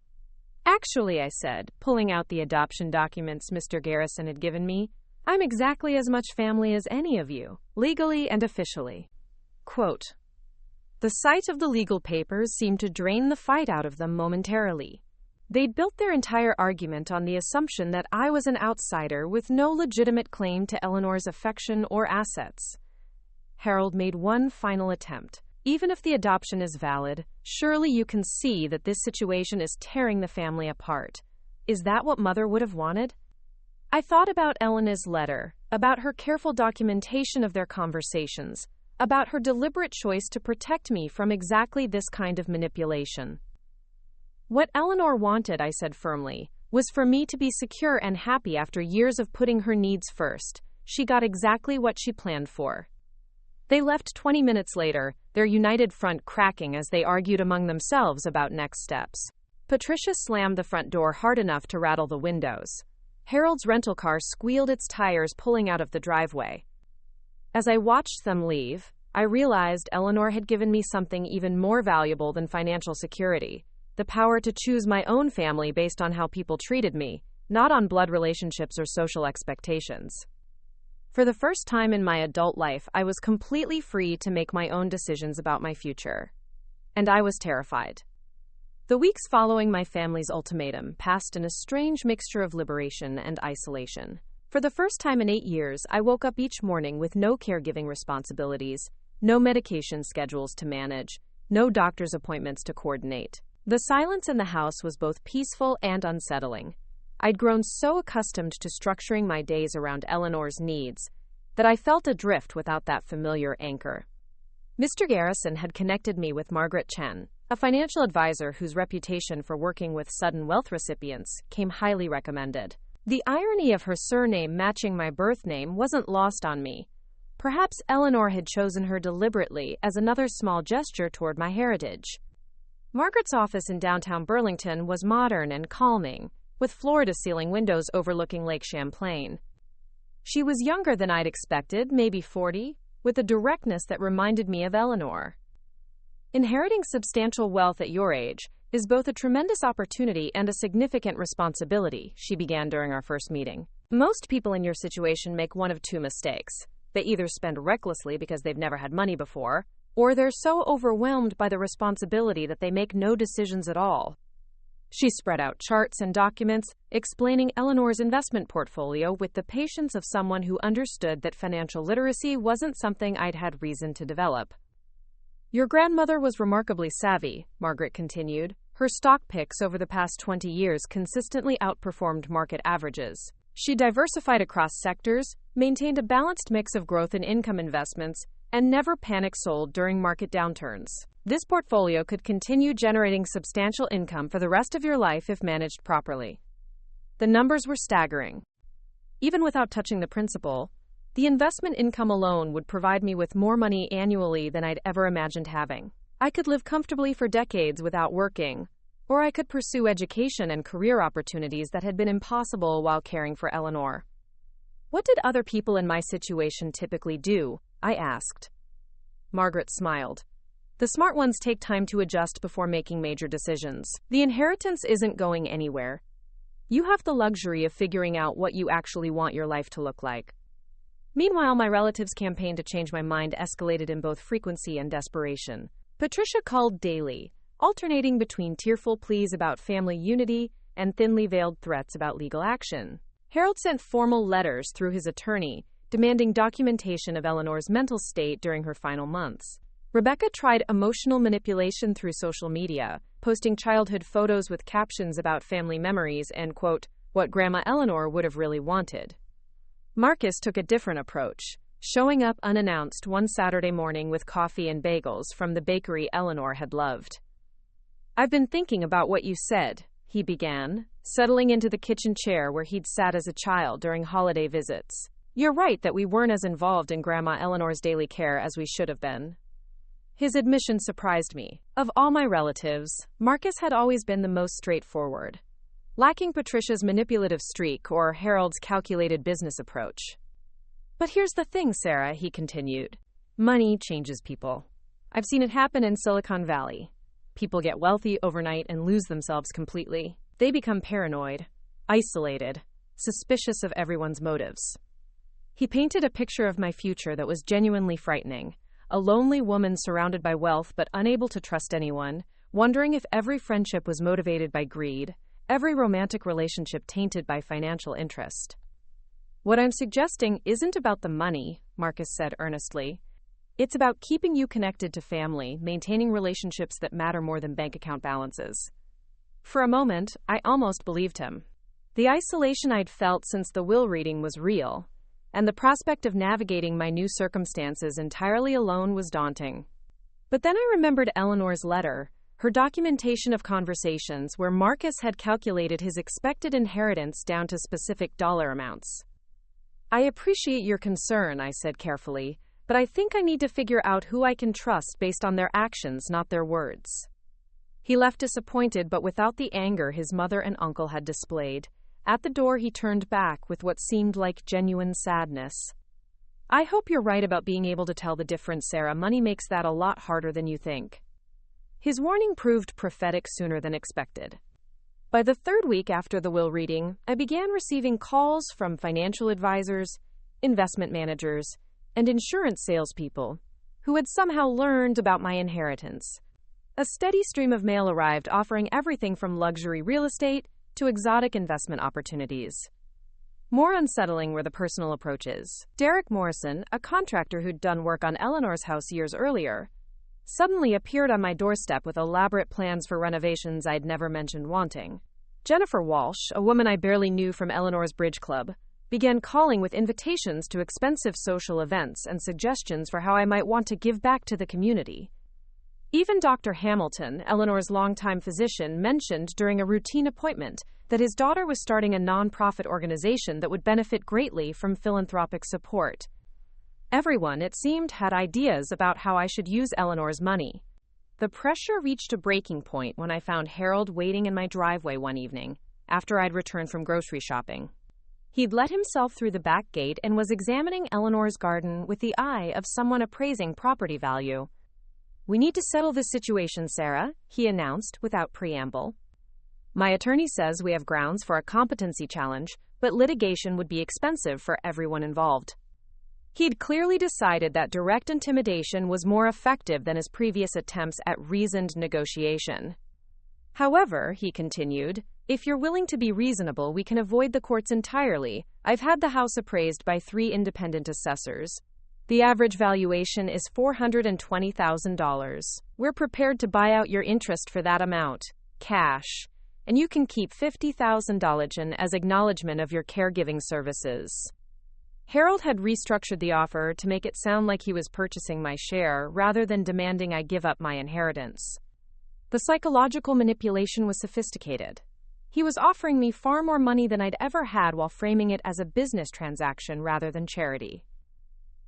Actually, I said, pulling out the adoption documents Mr. Garrison had given me, I'm exactly as much family as any of you, legally and officially. Quote, the sight of the legal papers seemed to drain the fight out of them momentarily. They'd built their entire argument on the assumption that I was an outsider with no legitimate claim to Eleanor's affection or assets. Harold made one final attempt. Even if the adoption is valid, surely you can see that this situation is tearing the family apart. Is that what Mother would have wanted? I thought about Eleanor's letter, about her careful documentation of their conversations, about her deliberate choice to protect me from exactly this kind of manipulation. What Eleanor wanted, I said firmly, was for me to be secure and happy after years of putting her needs first. She got exactly what she planned for. They left 20 minutes later, their united front cracking as they argued among themselves about next steps. Patricia slammed the front door hard enough to rattle the windows. Harold's rental car squealed its tires pulling out of the driveway. As I watched them leave, I realized Eleanor had given me something even more valuable than financial security, the power to choose my own family based on how people treated me, not on blood relationships or social expectations. For the first time in my adult life, I was completely free to make my own decisions about my future. And I was terrified. The weeks following my family's ultimatum passed in a strange mixture of liberation and isolation. For the first time in 8 years, I woke up each morning with no caregiving responsibilities, no medication schedules to manage, no doctor's appointments to coordinate. The silence in the house was both peaceful and unsettling. I'd grown so accustomed to structuring my days around Eleanor's needs that I felt adrift without that familiar anchor. Mr. Garrison had connected me with Margaret Chen, a financial advisor whose reputation for working with sudden wealth recipients came highly recommended. The irony of her surname matching my birth name wasn't lost on me. Perhaps Eleanor had chosen her deliberately as another small gesture toward my heritage. Margaret's office in downtown Burlington was modern and calming, with floor-to-ceiling windows overlooking Lake Champlain. She was younger than I'd expected, maybe 40, with a directness that reminded me of Eleanor. Inheriting substantial wealth at your age is both a tremendous opportunity and a significant responsibility, she began during our first meeting. Most people in your situation make one of two mistakes. They either spend recklessly because they've never had money before, or they're so overwhelmed by the responsibility that they make no decisions at all. She spread out charts and documents, explaining Eleanor's investment portfolio with the patience of someone who understood that financial literacy wasn't something I'd had reason to develop. Your grandmother was remarkably savvy, Margaret continued. Her stock picks over the past 20 years consistently outperformed market averages. She diversified across sectors, maintained a balanced mix of growth and income investments, and never panic sold during market downturns. This portfolio could continue generating substantial income for the rest of your life if managed properly. The numbers were staggering. Even without touching the principal, the investment income alone would provide me with more money annually than I'd ever imagined having. I could live comfortably for decades without working, or I could pursue education and career opportunities that had been impossible while caring for Eleanor. What did other people in my situation typically do? I asked. Margaret smiled. The smart ones take time to adjust before making major decisions. The inheritance isn't going anywhere. You have the luxury of figuring out what you actually want your life to look like. Meanwhile, my relatives' campaign to change my mind escalated in both frequency and desperation. Patricia called daily, alternating between tearful pleas about family unity and thinly veiled threats about legal action. Harold sent formal letters through his attorney, demanding documentation of Eleanor's mental state during her final months. Rebecca tried emotional manipulation through social media, posting childhood photos with captions about family memories and, quote, what Grandma Eleanor would have really wanted. Marcus took a different approach, showing up unannounced one Saturday morning with coffee and bagels from the bakery Eleanor had loved. I've been thinking about what you said, he began, settling into the kitchen chair where he'd sat as a child during holiday visits. You're right that we weren't as involved in Grandma Eleanor's daily care as we should have been. His admission surprised me. Of all my relatives, Marcus had always been the most straightforward, lacking Patricia's manipulative streak or Harold's calculated business approach. But here's the thing, Sarah, he continued. Money changes people. I've seen it happen in Silicon Valley. People get wealthy overnight and lose themselves completely. They become paranoid, isolated, suspicious of everyone's motives. He painted a picture of my future that was genuinely frightening. A lonely woman surrounded by wealth but unable to trust anyone, wondering if every friendship was motivated by greed, every romantic relationship tainted by financial interest. What I'm suggesting isn't about the money, Marcus said earnestly. It's about keeping you connected to family, maintaining relationships that matter more than bank account balances. For a moment, I almost believed him. The isolation I'd felt since the will reading was real, and the prospect of navigating my new circumstances entirely alone was daunting. But then I remembered Eleanor's letter, her documentation of conversations where Marcus had calculated his expected inheritance down to specific dollar amounts. I appreciate your concern, I said carefully, but I think I need to figure out who I can trust based on their actions, not their words. He left disappointed but without the anger his mother and uncle had displayed. At the door he turned back with what seemed like genuine sadness. I hope you're right about being able to tell the difference, Sarah. Money makes that a lot harder than you think. His warning proved prophetic sooner than expected. By the third week after the will reading, I began receiving calls from financial advisors, investment managers, and insurance salespeople who had somehow learned about my inheritance. A steady stream of mail arrived offering everything from luxury real estate to exotic investment opportunities. More unsettling were the personal approaches. Derek Morrison, a contractor who'd done work on Eleanor's house years earlier, suddenly appeared on my doorstep with elaborate plans for renovations I'd never mentioned wanting. Jennifer Walsh, a woman I barely knew from Eleanor's bridge club, began calling with invitations to expensive social events and suggestions for how I might want to give back to the community. Even Dr. Hamilton, Eleanor's longtime physician, mentioned during a routine appointment that his daughter was starting a nonprofit organization that would benefit greatly from philanthropic support. Everyone, it seemed, had ideas about how I should use Eleanor's money. The pressure reached a breaking point when I found Harold waiting in my driveway one evening, after I'd returned from grocery shopping. He'd let himself through the back gate and was examining Eleanor's garden with the eye of someone appraising property value. We need to settle this situation, Sarah, he announced without preamble. My attorney says we have grounds for a competency challenge, but litigation would be expensive for everyone involved. He'd clearly decided that direct intimidation was more effective than his previous attempts at reasoned negotiation. However, he continued, if you're willing to be reasonable, we can avoid the courts entirely. I've had the house appraised by 3 independent assessors. The average valuation is $420,000. We're prepared to buy out your interest for that amount, cash, and you can keep $50,000 as acknowledgement of your caregiving services. Harold had restructured the offer to make it sound like he was purchasing my share rather than demanding I give up my inheritance. The psychological manipulation was sophisticated. He was offering me far more money than I'd ever had while framing it as a business transaction rather than charity.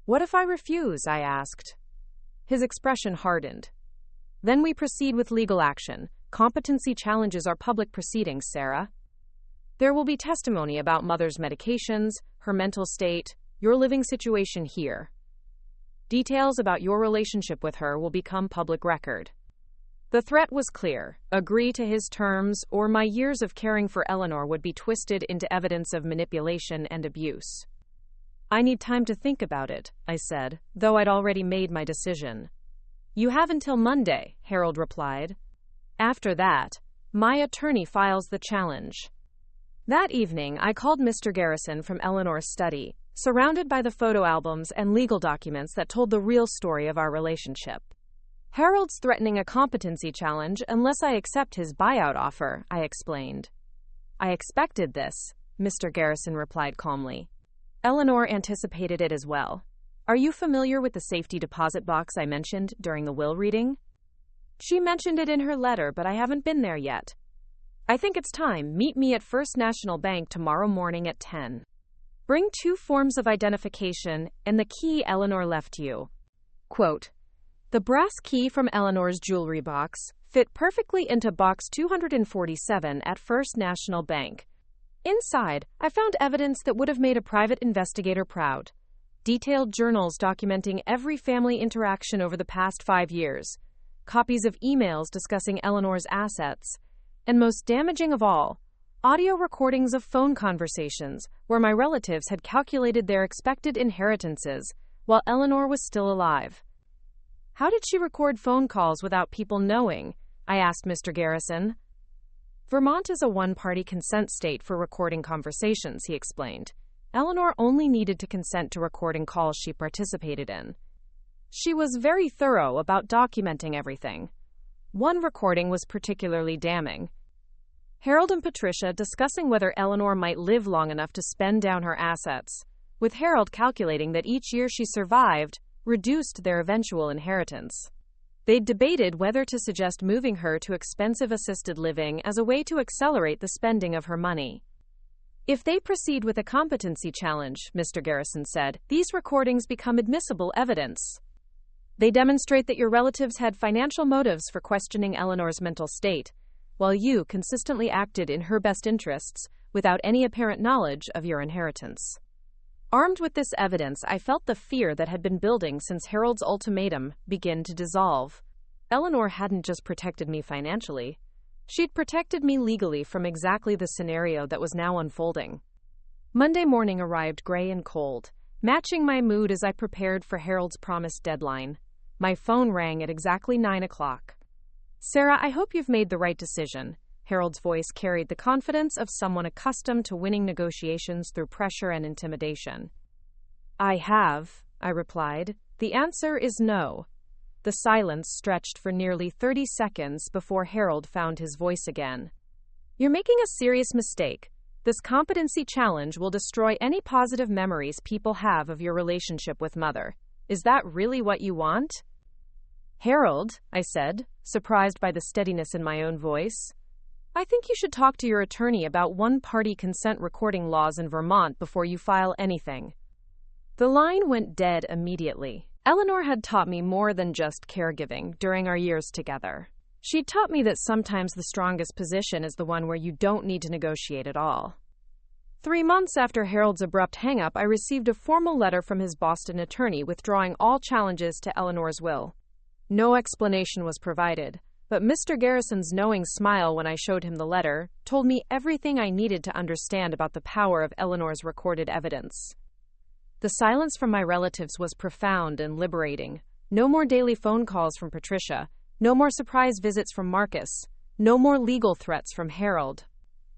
What if I refuse? I asked. His expression hardened. Then we proceed with legal action. Competency challenges are public proceedings, Sarah. There will be testimony about Mother's medications, her mental state, your living situation here. Details about your relationship with her will become public record. The threat was clear. Agree to his terms, or my years of caring for Eleanor would be twisted into evidence of manipulation and abuse. I need time to think about it, I said, though I'd already made my decision. You have until Monday, Harold replied. After that, my attorney files the challenge. That evening, I called Mr. Garrison from Eleanor's study, surrounded by the photo albums and legal documents that told the real story of our relationship. Harold's threatening a competency challenge unless I accept his buyout offer, I explained. I expected this, Mr. Garrison replied calmly. Eleanor anticipated it as well. Are you familiar with the safety deposit box I mentioned during the will reading? She mentioned it in her letter, but I haven't been there yet. I think it's time. Meet me at First National Bank tomorrow morning at 10. Bring 2 forms of identification and the key Eleanor left you. Quote, the brass key from Eleanor's jewelry box fit perfectly into box 247 at First National Bank. Inside, I found evidence that would have made a private investigator proud. Detailed journals documenting every family interaction over the past 5 years, copies of emails discussing Eleanor's assets, and most damaging of all, audio recordings of phone conversations where my relatives had calculated their expected inheritances while Eleanor was still alive. How did she record phone calls without people knowing? I asked Mr. Garrison. Vermont is a one-party consent state for recording conversations, he explained. Eleanor only needed to consent to recording calls she participated in. She was very thorough about documenting everything. One recording was particularly damning. Harold and Patricia discussing whether Eleanor might live long enough to spend down her assets, with Harold calculating that each year she survived reduced their eventual inheritance. They debated whether to suggest moving her to expensive assisted living as a way to accelerate the spending of her money. If they proceed with a competency challenge, Mr. Garrison said, these recordings become admissible evidence. They demonstrate that your relatives had financial motives for questioning Eleanor's mental state, while you consistently acted in her best interests without any apparent knowledge of your inheritance. Armed with this evidence, I felt the fear that had been building since Harold's ultimatum begin to dissolve. Eleanor hadn't just protected me financially. She'd protected me legally from exactly the scenario that was now unfolding. Monday morning arrived gray and cold, matching my mood as I prepared for Harold's promised deadline. My phone rang at exactly 9 o'clock. Sarah, I hope you've made the right decision. Harold's voice carried the confidence of someone accustomed to winning negotiations through pressure and intimidation. I have, I replied. The answer is no. The silence stretched for nearly 30 seconds before Harold found his voice again. You're making a serious mistake. This competency challenge will destroy any positive memories people have of your relationship with Mother. Is that really what you want? Harold, I said, surprised by the steadiness in my own voice. I think you should talk to your attorney about one-party consent recording laws in Vermont before you file anything. The line went dead immediately. Eleanor had taught me more than just caregiving during our years together. She taught me that sometimes the strongest position is the one where you don't need to negotiate at all. 3 months after Harold's abrupt hang-up, I received a formal letter from his Boston attorney withdrawing all challenges to Eleanor's will. No explanation was provided, but Mr. Garrison's knowing smile when I showed him the letter told me everything I needed to understand about the power of Eleanor's recorded evidence. The silence from my relatives was profound and liberating. No more daily phone calls from Patricia, no more surprise visits from Marcus, No more legal threats from Harold.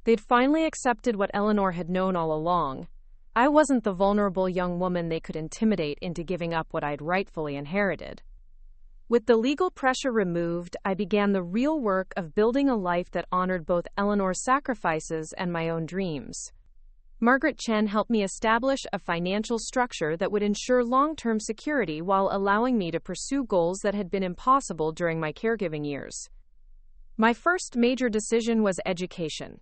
They'd finally accepted what Eleanor had known all along. I wasn't the vulnerable young woman they could intimidate into giving up what I'd rightfully inherited. With the legal pressure removed, I began the real work of building a life that honored both Eleanor's sacrifices and my own dreams. Margaret Chen helped me establish a financial structure that would ensure long-term security while allowing me to pursue goals that had been impossible during my caregiving years. My first major decision was education.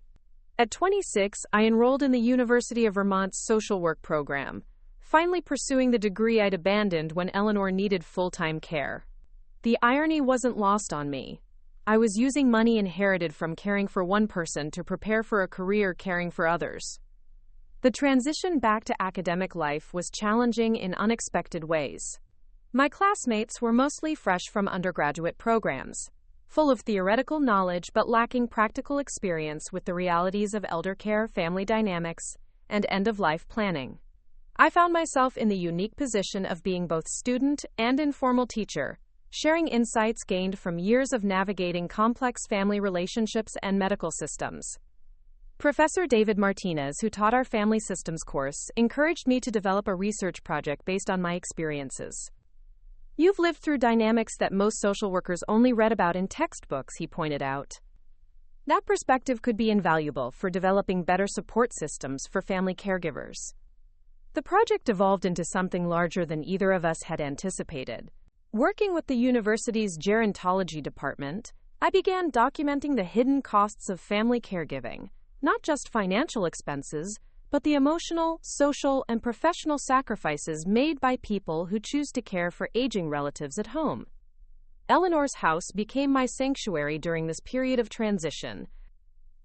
At 26, I enrolled in the University of Vermont's social work program, finally pursuing the degree I'd abandoned when Eleanor needed full-time care. The irony wasn't lost on me. I was using money inherited from caring for one person to prepare for a career caring for others. The transition back to academic life was challenging in unexpected ways. My classmates were mostly fresh from undergraduate programs, full of theoretical knowledge but lacking practical experience with the realities of elder care, family dynamics, and end-of-life planning. I found myself in the unique position of being both student and informal teacher, sharing insights gained from years of navigating complex family relationships and medical systems. Professor David Martinez, who taught our family systems course, encouraged me to develop a research project based on my experiences. "You've lived through dynamics that most social workers only read about in textbooks," he pointed out. That perspective could be invaluable for developing better support systems for family caregivers. The project evolved into something larger than either of us had anticipated. Working with the university's gerontology department, I began documenting the hidden costs of family caregiving, not just financial expenses, but the emotional, social, and professional sacrifices made by people who choose to care for aging relatives at home. Eleanor's house became my sanctuary during this period of transition.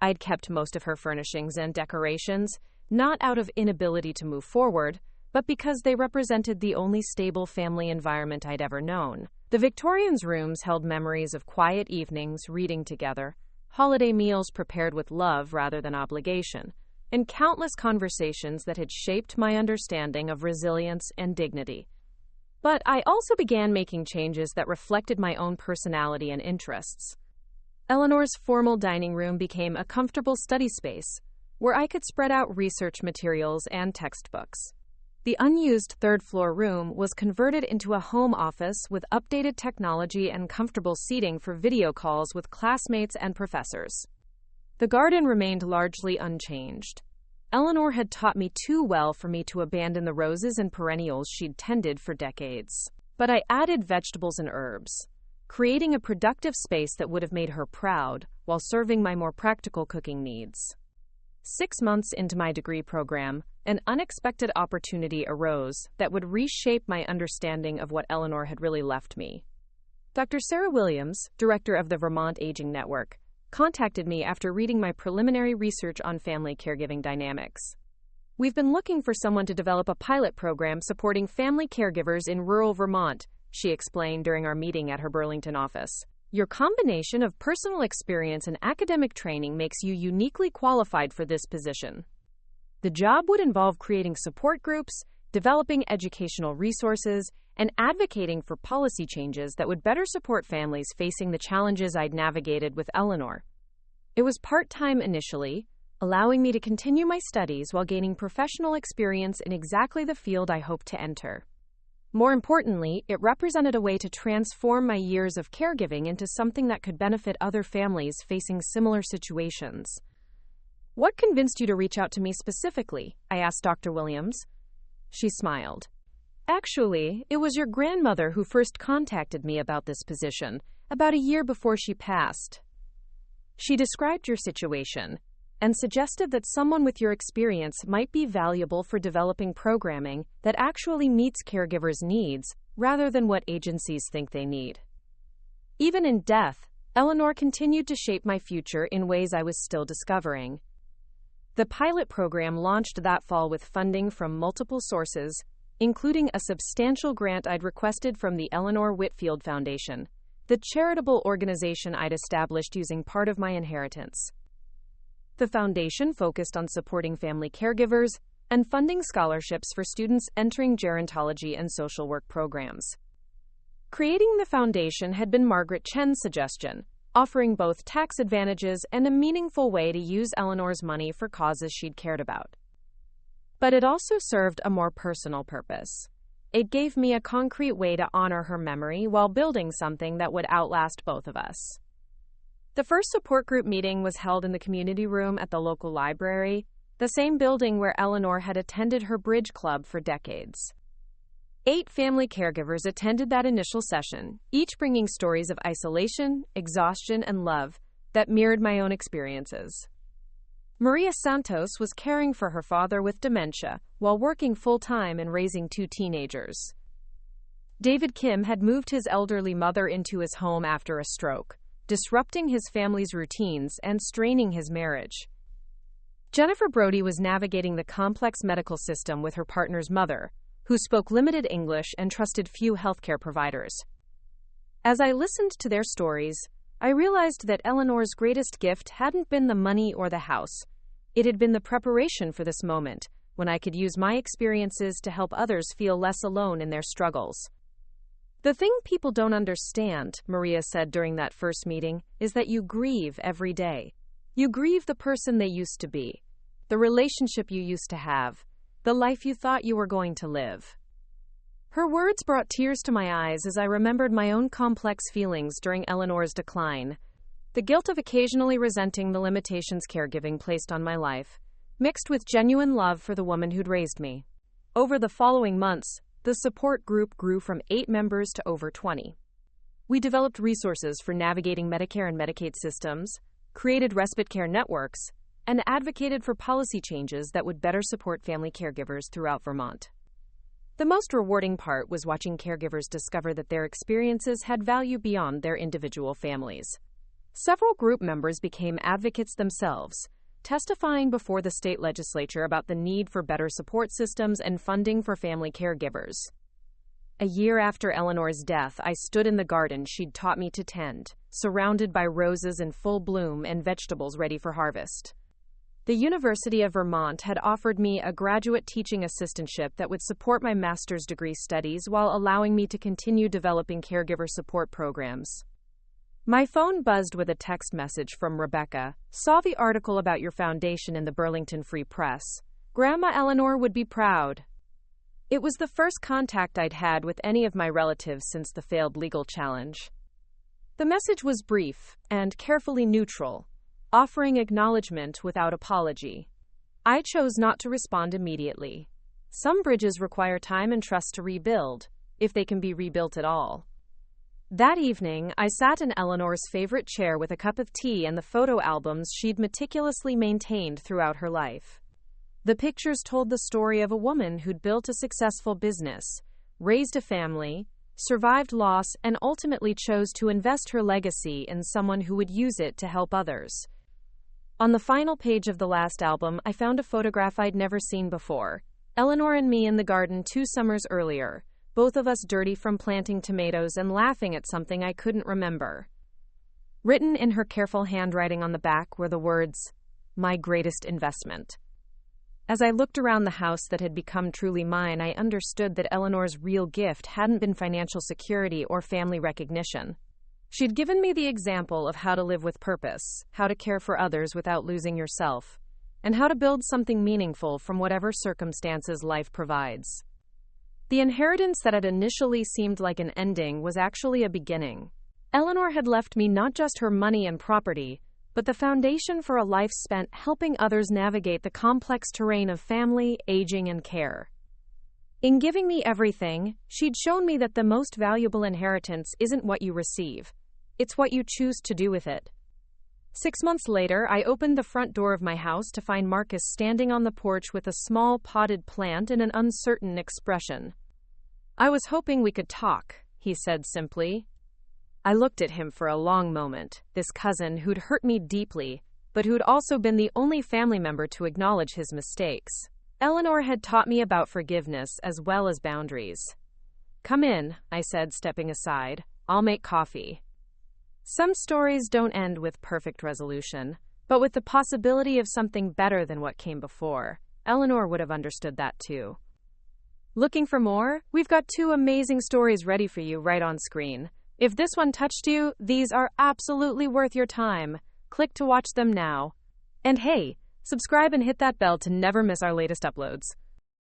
I'd kept most of her furnishings and decorations, not out of inability to move forward, but because they represented the only stable family environment I'd ever known. The Victorians' rooms held memories of quiet evenings reading together, holiday meals prepared with love rather than obligation, and countless conversations that had shaped my understanding of resilience and dignity. But I also began making changes that reflected my own personality and interests. Eleanor's formal dining room became a comfortable study space, where I could spread out research materials and textbooks. The unused third-floor room was converted into a home office with updated technology and comfortable seating for video calls with classmates and professors. The garden remained largely unchanged. Eleanor had taught me too well for me to abandon the roses and perennials she'd tended for decades. But I added vegetables and herbs, creating a productive space that would have made her proud while serving my more practical cooking needs. 6 months into my degree program, an unexpected opportunity arose that would reshape my understanding of what Eleanor had really left me. Dr. Sarah Williams, director of the Vermont Aging Network, contacted me after reading my preliminary research on family caregiving dynamics. "We've been looking for someone to develop a pilot program supporting family caregivers in rural Vermont," she explained during our meeting at her Burlington office. "Your combination of personal experience and academic training makes you uniquely qualified for this position." The job would involve creating support groups, developing educational resources, and advocating for policy changes that would better support families facing the challenges I'd navigated with Eleanor. It was part-time initially, allowing me to continue my studies while gaining professional experience in exactly the field I hoped to enter. More importantly, it represented a way to transform my years of caregiving into something that could benefit other families facing similar situations. "What convinced you to reach out to me specifically?" I asked Dr. Williams. She smiled. "Actually, it was your grandmother who first contacted me about this position, about a year before she passed. She described your situation and suggested that someone with your experience might be valuable for developing programming that actually meets caregivers' needs rather than what agencies think they need." Even in death, Eleanor continued to shape my future in ways I was still discovering. The pilot program launched that fall with funding from multiple sources, including a substantial grant I'd requested from the Eleanor Whitfield Foundation, the charitable organization I'd established using part of my inheritance. The foundation focused on supporting family caregivers and funding scholarships for students entering gerontology and social work programs. Creating the foundation had been Margaret Chen's suggestion, offering both tax advantages and a meaningful way to use Eleanor's money for causes she'd cared about. But it also served a more personal purpose. It gave me a concrete way to honor her memory while building something that would outlast both of us. The first support group meeting was held in the community room at the local library, the same building where Eleanor had attended her bridge club for decades. 8 family caregivers attended that initial session, each bringing stories of isolation, exhaustion, and love that mirrored my own experiences. Maria Santos was caring for her father with dementia while working full-time and raising 2 teenagers. David Kim had moved his elderly mother into his home after a stroke, disrupting his family's routines and straining his marriage. Jennifer Brody was navigating the complex medical system with her partner's mother, who spoke limited English and trusted few healthcare providers. As I listened to their stories, I realized that Eleanor's greatest gift hadn't been the money or the house. It had been the preparation for this moment, when I could use my experiences to help others feel less alone in their struggles. "The thing people don't understand," Maria said during that first meeting, "is that you grieve every day. You grieve the person they used to be, the relationship you used to have, the life you thought you were going to live." Her words brought tears to my eyes as I remembered my own complex feelings during Eleanor's decline. The guilt of occasionally resenting the limitations caregiving placed on my life, mixed with genuine love for the woman who'd raised me. Over the following months, the support group grew from 8 members to over 20. We developed resources for navigating Medicare and Medicaid systems, created respite care networks, and advocated for policy changes that would better support family caregivers throughout Vermont. The most rewarding part was watching caregivers discover that their experiences had value beyond their individual families. Several group members became advocates themselves, testifying before the state legislature about the need for better support systems and funding for family caregivers. A year after Eleanor's death, I stood in the garden she'd taught me to tend, surrounded by roses in full bloom and vegetables ready for harvest. The University of Vermont had offered me a graduate teaching assistantship that would support my master's degree studies while allowing me to continue developing caregiver support programs. My phone buzzed with a text message from Rebecca. "Saw the article about your foundation in the Burlington Free Press. Grandma Eleanor would be proud." It was the first contact I'd had with any of my relatives since the failed legal challenge. The message was brief and carefully neutral, offering acknowledgement without apology. I chose not to respond immediately. Some bridges require time and trust to rebuild, if they can be rebuilt at all. That evening, I sat in Eleanor's favorite chair with a cup of tea and the photo albums she'd meticulously maintained throughout her life. The pictures told the story of a woman who'd built a successful business, raised a family, survived loss, and ultimately chose to invest her legacy in someone who would use it to help others. On the final page of the last album, I found a photograph I'd never seen before. Eleanor and me in the garden 2 summers earlier, both of us dirty from planting tomatoes and laughing at something I couldn't remember. Written in her careful handwriting on the back were the words, "My greatest investment." As I looked around the house that had become truly mine, I understood that Eleanor's real gift hadn't been financial security or family recognition. She'd given me the example of how to live with purpose, how to care for others without losing yourself, and how to build something meaningful from whatever circumstances life provides. The inheritance that had initially seemed like an ending was actually a beginning. Eleanor had left me not just her money and property, but the foundation for a life spent helping others navigate the complex terrain of family, aging, and care. In giving me everything, she'd shown me that the most valuable inheritance isn't what you receive. It's what you choose to do with it. 6 months later, I opened the front door of my house to find Marcus standing on the porch with a small potted plant and an uncertain expression. "I was hoping we could talk," he said simply. I looked at him for a long moment, this cousin who'd hurt me deeply, but who'd also been the only family member to acknowledge his mistakes. Eleanor had taught me about forgiveness as well as boundaries. "Come in," I said, stepping aside. "I'll make coffee." Some stories don't end with perfect resolution, but with the possibility of something better than what came before. Eleanor would have understood that too. Looking for more? We've got 2 amazing stories ready for you right on screen. If this one touched you, these are absolutely worth your time. Click to watch them now. And hey, subscribe and hit that bell to never miss our latest uploads.